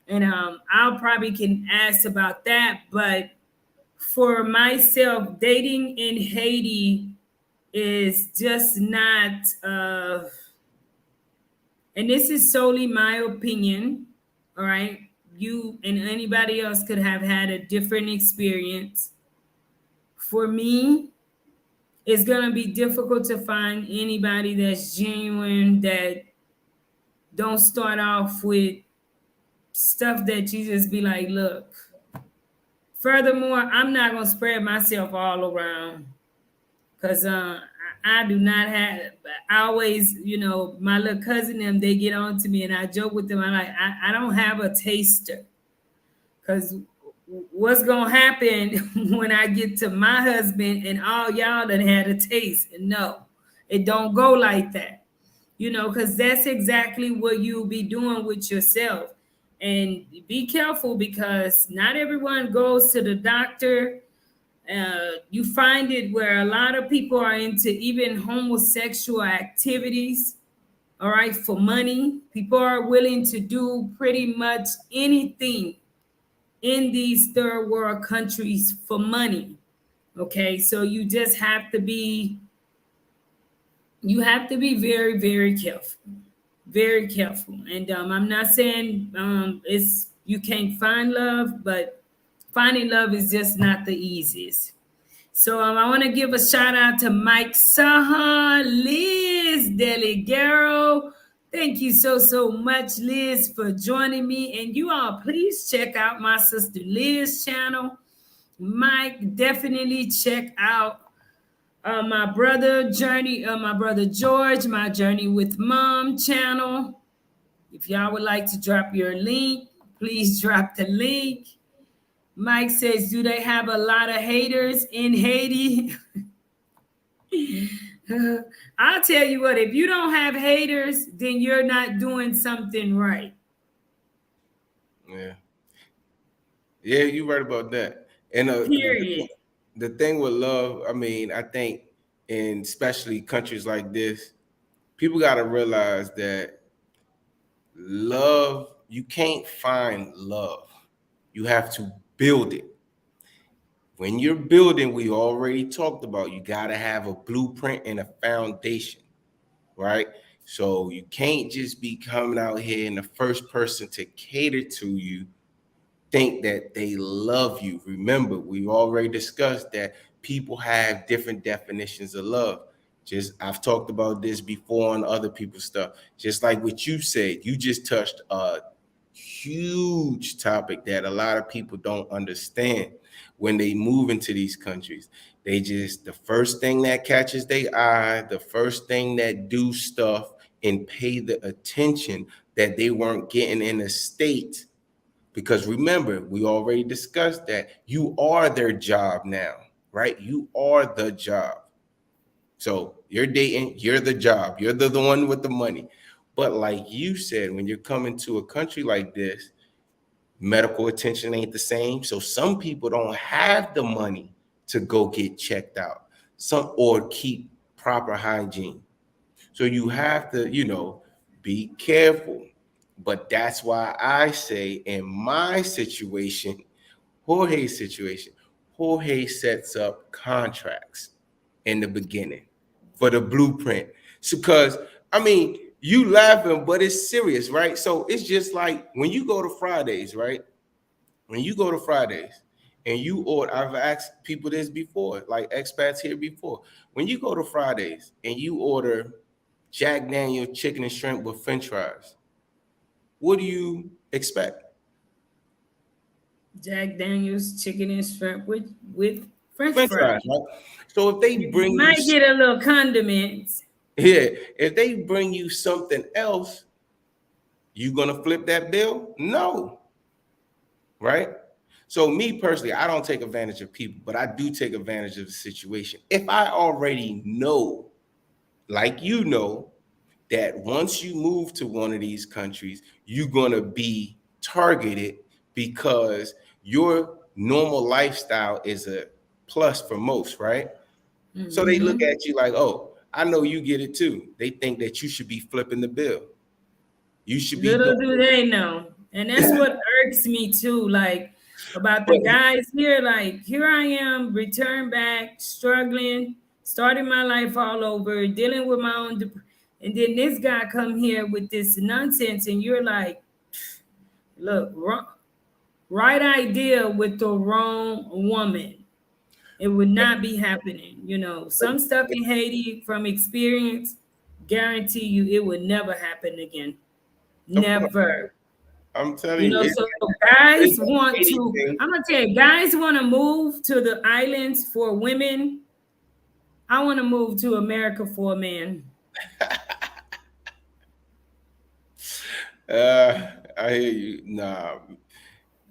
and I'll probably can ask about that. But for myself, dating in Haiti is just not. And this is solely my opinion, all right? You and anybody else could have had a different experience. For me, it's gonna be difficult to find anybody that's genuine, that don't start off with stuff that you just be like, look. Furthermore, I'm not gonna spread myself all around because I do not have. I always, my little cousin them, they get on to me, and I joke with them. I'm like, I don't have a taster, because what's gonna happen when I get to my husband and all y'all done had a taste? And no, it don't go like that, because that's exactly what you'll be doing with yourself. And be careful because not everyone goes to the doctor. You find it where a lot of people are into even homosexual activities, all right, for money. People are willing to do pretty much anything in these third world countries for money. Okay, so you have to be very, very careful, very careful. And I'm not saying it's you can't find love, but finding love is just not the easiest. So I want to give a shout out to Mike Saha, Liz Deligero. Thank you so much, Liz, for joining me. And you all, please check out my sister Liz channel. Mike, definitely check out my brother Journey, my brother George, my Journey with Mom channel. If y'all would like to drop your link, please drop the link. Mike says, do they have a lot of haters in Haiti? I'll tell you what, if you don't have haters, then you're not doing something right. Yeah. Yeah, you're right about that. And Period. the thing with love, I mean, I think in especially countries like this, people got to realize that love, you can't find love. You have to build it. When you're building, we already talked about, you got to have a blueprint and a foundation, right? So you can't just be coming out here and the first person to cater to you think that they love you. Remember, we already discussed that people have different definitions of love. Just I've talked about this before on other people's stuff. Just like what you said, you just touched a huge topic that a lot of people don't understand when they move into these countries. They just the first thing that catches their eye, the first thing that do stuff and pay the attention that they weren't getting in the state, because remember, we already discussed that you are their job now, right? You are the job. So you're dating, you're the job, you're the one with the money. But like you said, when you're coming to a country like this, medical attention ain't the same. So some people don't have the money to go get checked out, some or keep proper hygiene. So you have to, be careful. But that's why I say in my situation, Jorge sets up contracts in the beginning. for the blueprint. So, because I mean, you laughing, but it's serious, right? So it's just like when you go to Fridays, right? When you go to Fridays and you order, I've asked people this before, like expats here before. When you go to Fridays and you order Jack Daniel chicken and shrimp with French fries, what do you expect? Jack Daniels chicken and shrimp with French French fries, fries. right? So if they You bring you, might get a little condiments. yeah, if they bring you something else, you gonna flip that bill? No, right? So me personally, I don't take advantage of people, but I do take advantage of the situation. If I already know, like you know, that once you move to one of these countries, you're gonna be targeted because your normal lifestyle is a plus for most, right? So they look Hmm. at you like, oh, I know you get it too. They think that you should be flipping the bill. You should be Little do doing they know. And that's what irks me too. Like about the it. guys here, like here I am, return back, struggling, starting my life all over, dealing with my own and then this guy come here with this nonsense, and you're like, look, right idea with the wrong woman. It would not be happening. You know, some stuff in Haiti from experience, guarantee you it would never happen again. Of course, Never. I'm telling You you, know, so guys it's want to, anything. I'm gonna tell you, guys want to move to the islands for women. I want to move to America for a man. I hear you. Nah,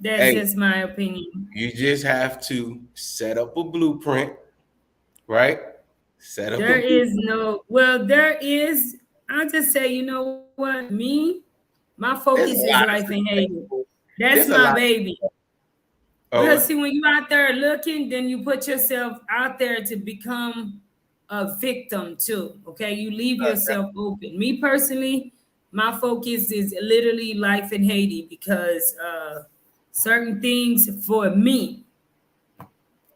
That's hey, just my opinion. you just have to set up a blueprint, right? Set up a There is blueprint. no, well, there is, I'll just say, you know what? Me, my focus There's a is lot life of in Haiti. successful. That's There's a my lot. baby. Oh, Well, what? see, when you out there looking, then you put yourself out there to become a victim too. Okay, you leave yourself open. Me personally, my focus is literally life in Haiti because certain things for me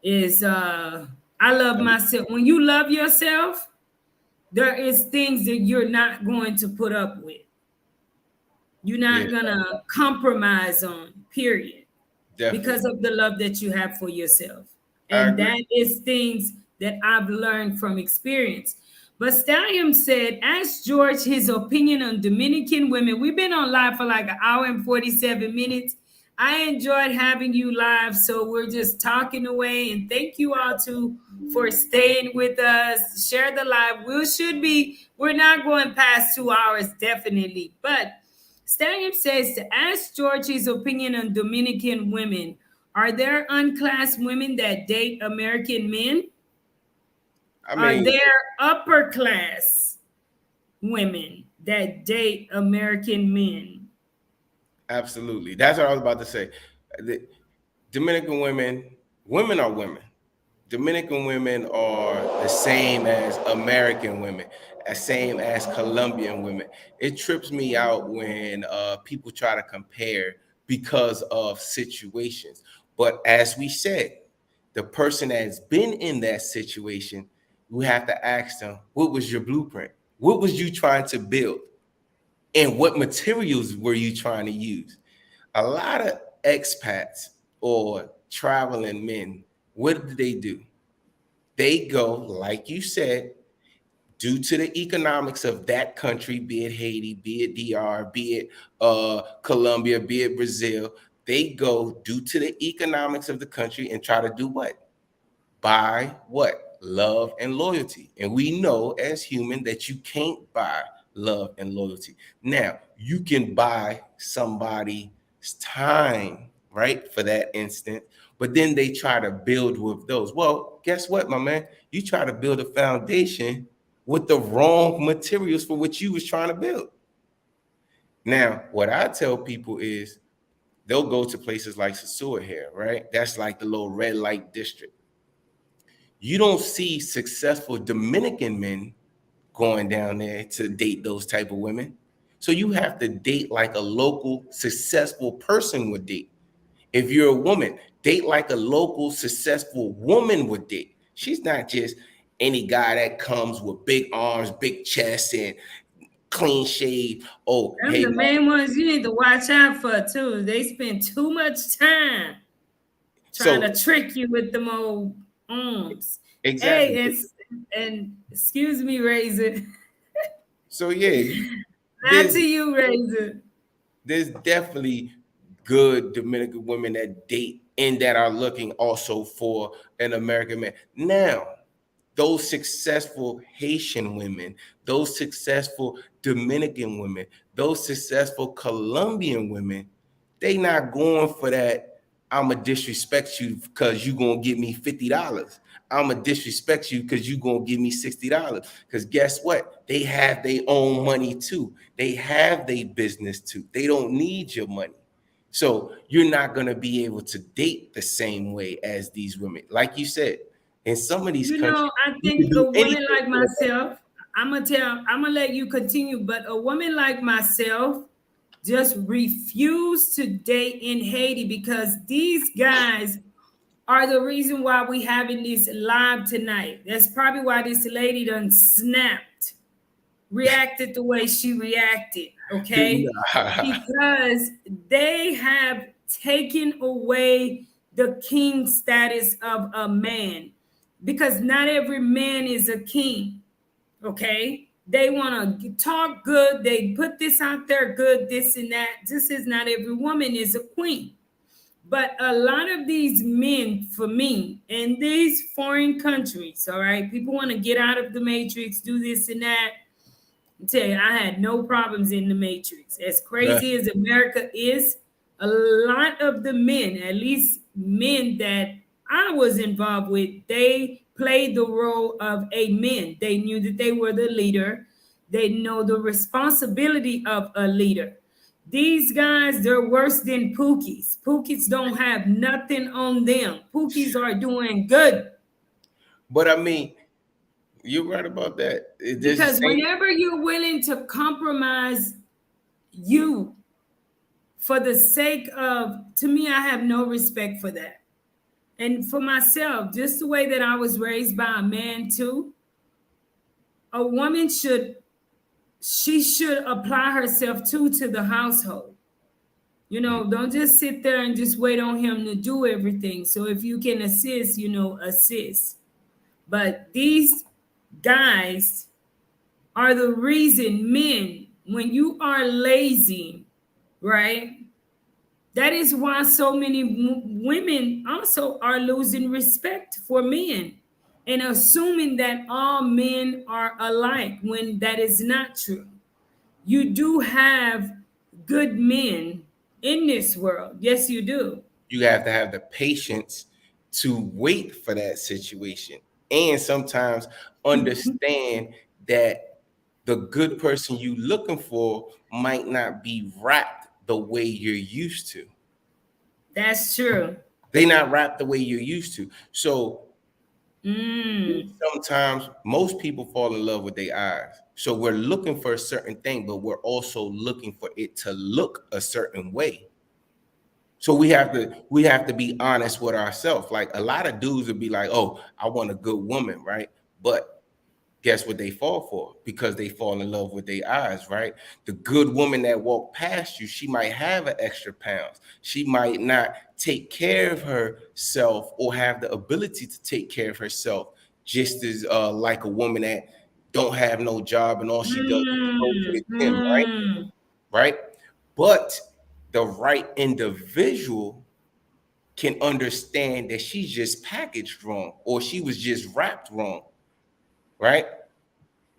is I love myself. When you love yourself, there is things that you're not going to put up with. You're Yeah, not gonna compromise on. Period. Because definitely. of the love that you have for yourself. I And agree. that is things that I've learned from experience. But Stallion said, ask George his opinion on Dominican women. We've been on live for like an hour and 47 minutes. I enjoyed having you live. So we're just talking away. And thank you all too for staying with us. Share the live. We're not going past 2 hours, definitely. But Stallion says to ask Georgie's opinion on Dominican women. Are there unclassed women that date American men? I Are mean, there upper class women that date American men? absolutely. That's what I was about to say. The Dominican women, women are women. Dominican women are the same as American women, as same as Colombian women. It trips me out when people try to compare because of situations. But as we said, the person that's been in that situation, we have to ask them, what was your blueprint? What was you trying to build? And what materials were you trying to use? A lot of expats or traveling men, what do? They go, like you said, due to the economics of that country, be it Haiti, be it DR, be it Colombia, be it Brazil, they go due to the economics of the country and try to do what? Buy what? Love and loyalty. And we know as human that you can't buy love and loyalty. Now, you can buy somebody's time, right? For that instant, but then they try to build with those. Well, guess what, my man? You try to build a foundation with the wrong materials for what you was trying to build. Now, what I tell people is they'll go to places like Sasua here, right? That's like the little red light district. You don't see successful Dominican men going down there to date those type of women. So you have to date like a local successful person would date. If you're a woman, date like a local successful woman would date. She's not just any guy that comes with big arms, big chest, and clean shave. Oh, Them hey, the main ones you need to watch out for too. They spend too much time trying so to trick you with them old arms. exactly. Hey, and excuse me, Razor. So yeah, Not there's to you, Razor. there's definitely good Dominican women that date and that are looking also for an American man. Now, those successful Haitian women, those successful Dominican women, those successful Colombian women, they not going for that. I'ma disrespect you because you gonna give me $50. I'ma disrespect you because you gonna give me $60. Because guess what? They have their own money too. They have their business too. They don't need your money. So you're not gonna be able to date the same way as these women. Like you said, in some of these You countries, know, I you can think a do woman anything like for the money. myself, I'm gonna let you continue, but a woman like myself just refuse to date in Haiti because these guys are the reason why we having this live tonight. That's probably why this lady done snapped, reacted the way she reacted, okay? Nah. Because they have taken away the king status of a man. Because not every man is a king, okay? They want to talk good, they put this out there good, this and that. This is not every woman is a queen. But a lot of these men, for me, in these foreign countries, all right, people want to get out of the matrix, do this and that. I tell you, I had no problems in the matrix. As crazy as America is, a lot of the men, at least men that I was involved with, they played the role of a man. They knew that they were the leader. They know the responsibility of a leader. These guys, they're worse than Pookies. Pookies don't have nothing on them. Pookies are doing good But I mean, you're right about that. There's the because same. whenever you're willing to compromise you for the sake of, to me, I have no respect for that. And for myself, just the way that I was raised by a man too, a woman should, she should apply herself too to the household. You know, don't just sit there and just wait on him to do everything. So if you can assist, you know, assist. But these guys are the reason, men, when you are lazy, right? That is why so many women also are losing respect for men and assuming that all men are alike when that is not true. You do have good men in this world. Yes, you do. You have to have the patience to wait for that situation and sometimes understand that the good person you looking for might not be wrapped the way you're used to. That's true. They not wrapped the way you're used to. So Mm, sometimes most people fall in love with their eyes. So we're looking for a certain thing, but we're also looking for it to look a certain way. So we have to be honest with ourselves. Like a lot of dudes would be like, "Oh, I want a good woman, right?" But guess what they fall for? Because they fall in love with their eyes, right? The good woman that walked past you, she might have an extra pounds. She might not take care of herself or have the ability to take care of herself, just as like a woman that don't have no job and all she does is go to the mm, gym, right? mm. Right? But the right individual can understand that she's just packaged wrong or she was just wrapped wrong, right?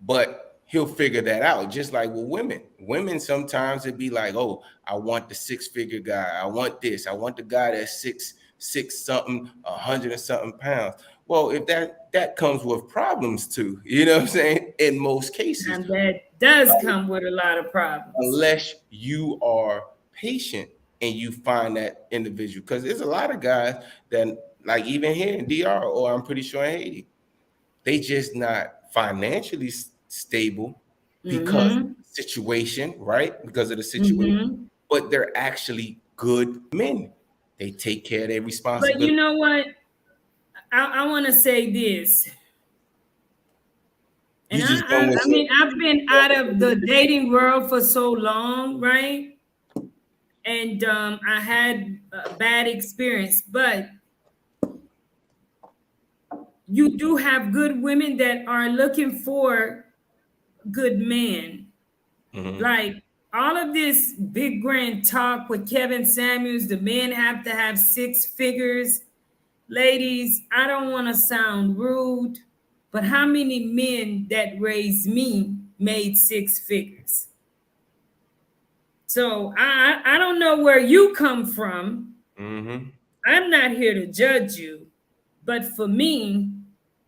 But he'll figure that out. Just like with women. Women sometimes it'd be like, oh, I want the six-figure guy. I want this. I want the guy that's six something, 100 and something pounds. Well, if that comes with problems too, you know what I'm saying? In most cases, And that does come with a lot of problems. unless you are patient and you find that individual. Because there's a lot of guys that, like even here in DR, or I'm pretty sure in Haiti, they just not financially stable because of Mm-hmm. the situation, right? Because of the situation, Mm-hmm. but they're actually good men. They take care of their But you responsibility. know what? I want to say this. And You just going with I mean, I've been out of the dating world for so long, right? And I had a bad experience, but you do have good women that are looking for good men. Mhm. Like all of this big grand talk with Kevin Samuels, the men have to have six figures. Ladies, I don't want to sound rude, but how many men that raised me made six figures? So I don't know where you come from. Mhm. I'm not here to judge you. But for me,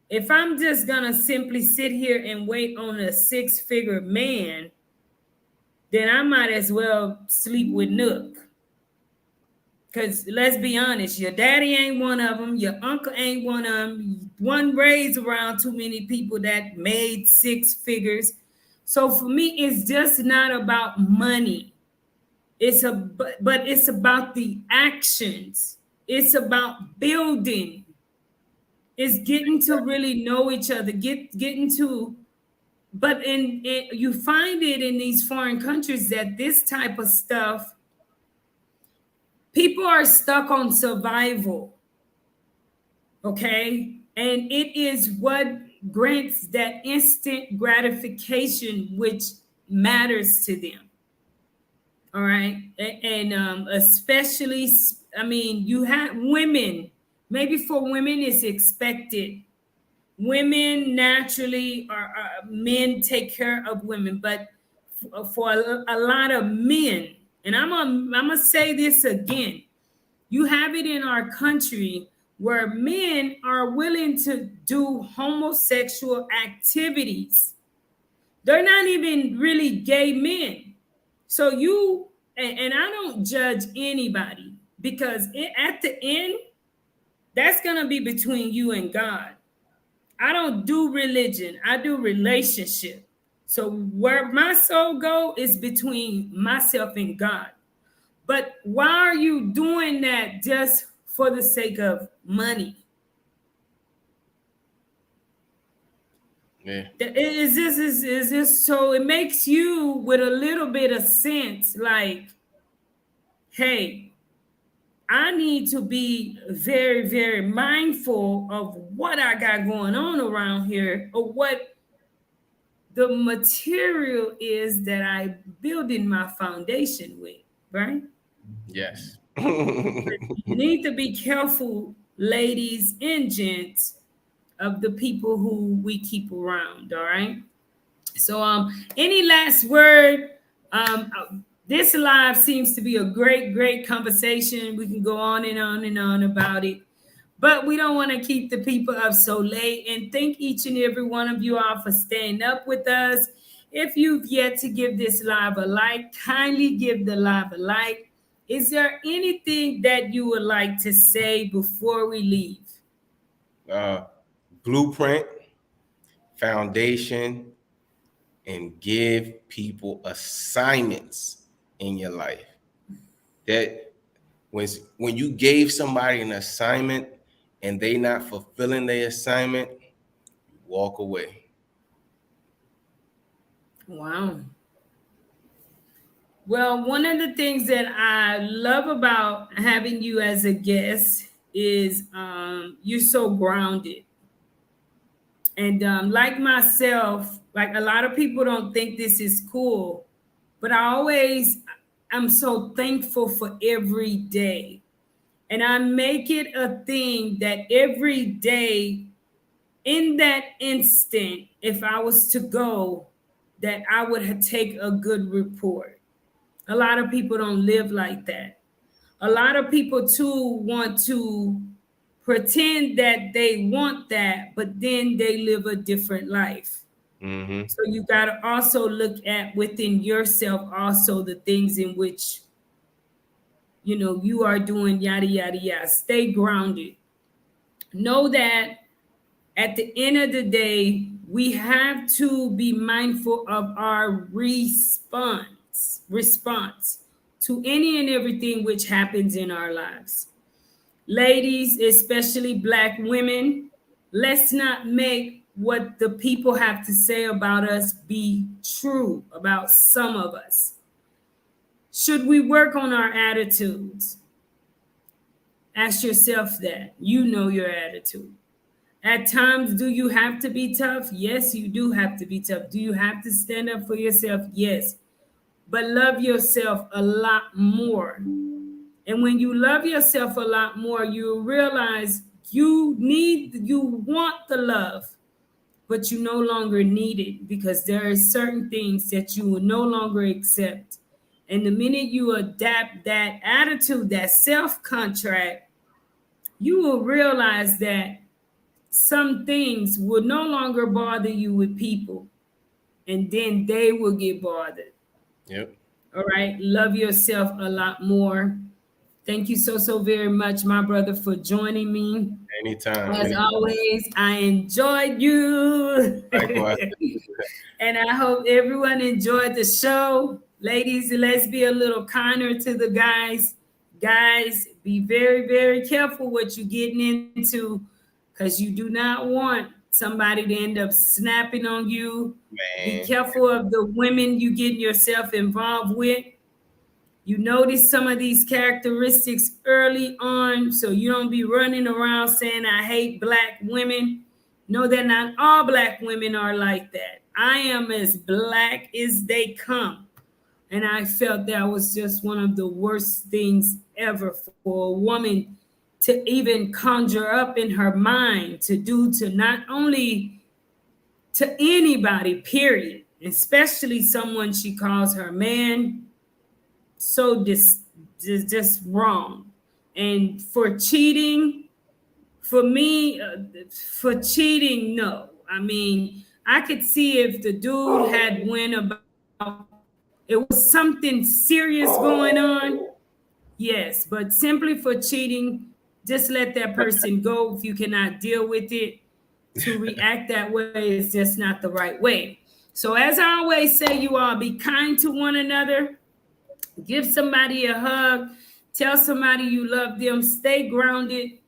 if I'm just gonna simply sit here and wait on a six-figure man, then I might as well sleep with Nook. Because let's be honest, your daddy ain't one of them, your uncle ain't one of them. One raised around too many people that made six figures. So for me, it's just not about money. But it's about the actions. It's about building. It's getting to really know each other. Getting to, but you find it in these foreign countries that this type of stuff, people are stuck on survival. Okay, and it is what grants that instant gratification which matters to them. All right. And especially, I mean, you have women, maybe for women, it's expected. Women naturally men take care of women, but for a lot of men, and I'm gonna say this again, you have it in our country where men are willing to do homosexual activities. They're not even really gay men. So and I don't judge anybody because at the end, that's going to be between you and God. I don't do religion, I do relationship. So where my soul go is between myself and God. But why are you doing that just for the sake of money? Yeah. Is this so it makes you with a little bit of sense like, hey, I need to be very, very mindful of what I got going on around here, or what the material is that I building my foundation with, right? Yes. You need to be careful, ladies and gents, of the people who we keep around, all right? So any last word? This live seems to be a great conversation. We can go on and on and on about it. But we don't want to keep the people up so late. And thank each and every one of you all for staying up with us. If you've yet to give this live a like, kindly give the live a like. Is there anything that you would like to say before we leave? Blueprint, foundation, and give people assignments in your life. That when you gave somebody an assignment and they not fulfilling their assignment, you walk away. Wow. Well, one of the things that I love about having you as a guest is you're so grounded. And like myself, like a lot of people don't think this is cool, but I'm so thankful for every day. And I make it a thing that every day, in that instant, if I was to go, that I would take a good report. A lot of people don't live like that. A lot of people too want to pretend that they want that, but then they live a different life. Mm-hmm. So you got to also look at within yourself also the things in which you are doing, yada yada yada. Stay grounded. Know that at the end of the day, we have to be mindful of our response to any and everything which happens in our lives. Ladies, especially Black women, let's not make what the people have to say about us be true about some of us? Should we work on our attitudes? Ask yourself that. You know your attitude. At times, do you have to be tough? Yes, you do have to be tough. Do you have to stand up for yourself? Yes. But love yourself a lot more. And when you love yourself a lot more, you realize you want the love, but you no longer need it because there are certain things that you will no longer accept. And the minute you adapt that attitude, that self contract, you will realize that some things will no longer bother you with people, and then they will get bothered. Yep. All right. Love yourself a lot more. Thank you so very much, my brother, for joining me. Anytime. As Anytime. always, I enjoyed you. Likewise. And I hope everyone enjoyed the show. Ladies, let's be a little kinder to the guys. Guys, be very careful what you're getting into because you do not want somebody to end up snapping on you. Be Man. careful of the women you get yourself involved with. You notice some of these characteristics early on, so you don't be running around saying, I hate black women. No, that not all black women are like that. I am as black as they come. And I felt that was just one of the worst things ever for a woman to even conjure up in her mind to do to not only to anybody, period, especially someone she calls her man, so just wrong. And for cheating, for me, for cheating, no. I mean, I could see if the dude had went about, it was something serious going on, yes. But simply for cheating, just let that person go if you cannot deal with it. To react that way is just not the right way. So as I always say, you all be kind to one another. Give somebody a hug. Tell somebody you love them. Stay grounded.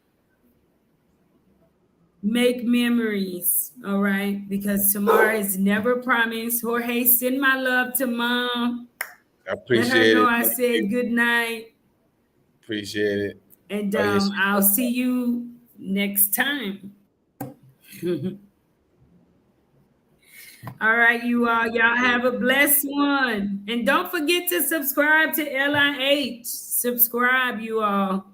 Make memories, all right? Because tomorrow is never promised. Jorge, send my love to mom. I Let her appreciate know it. I said good night. Appreciate it. And Oh, yes. I'll see you next time. All right, you all. Y'all have a blessed one. And don't forget to subscribe to LIH. Subscribe, you all.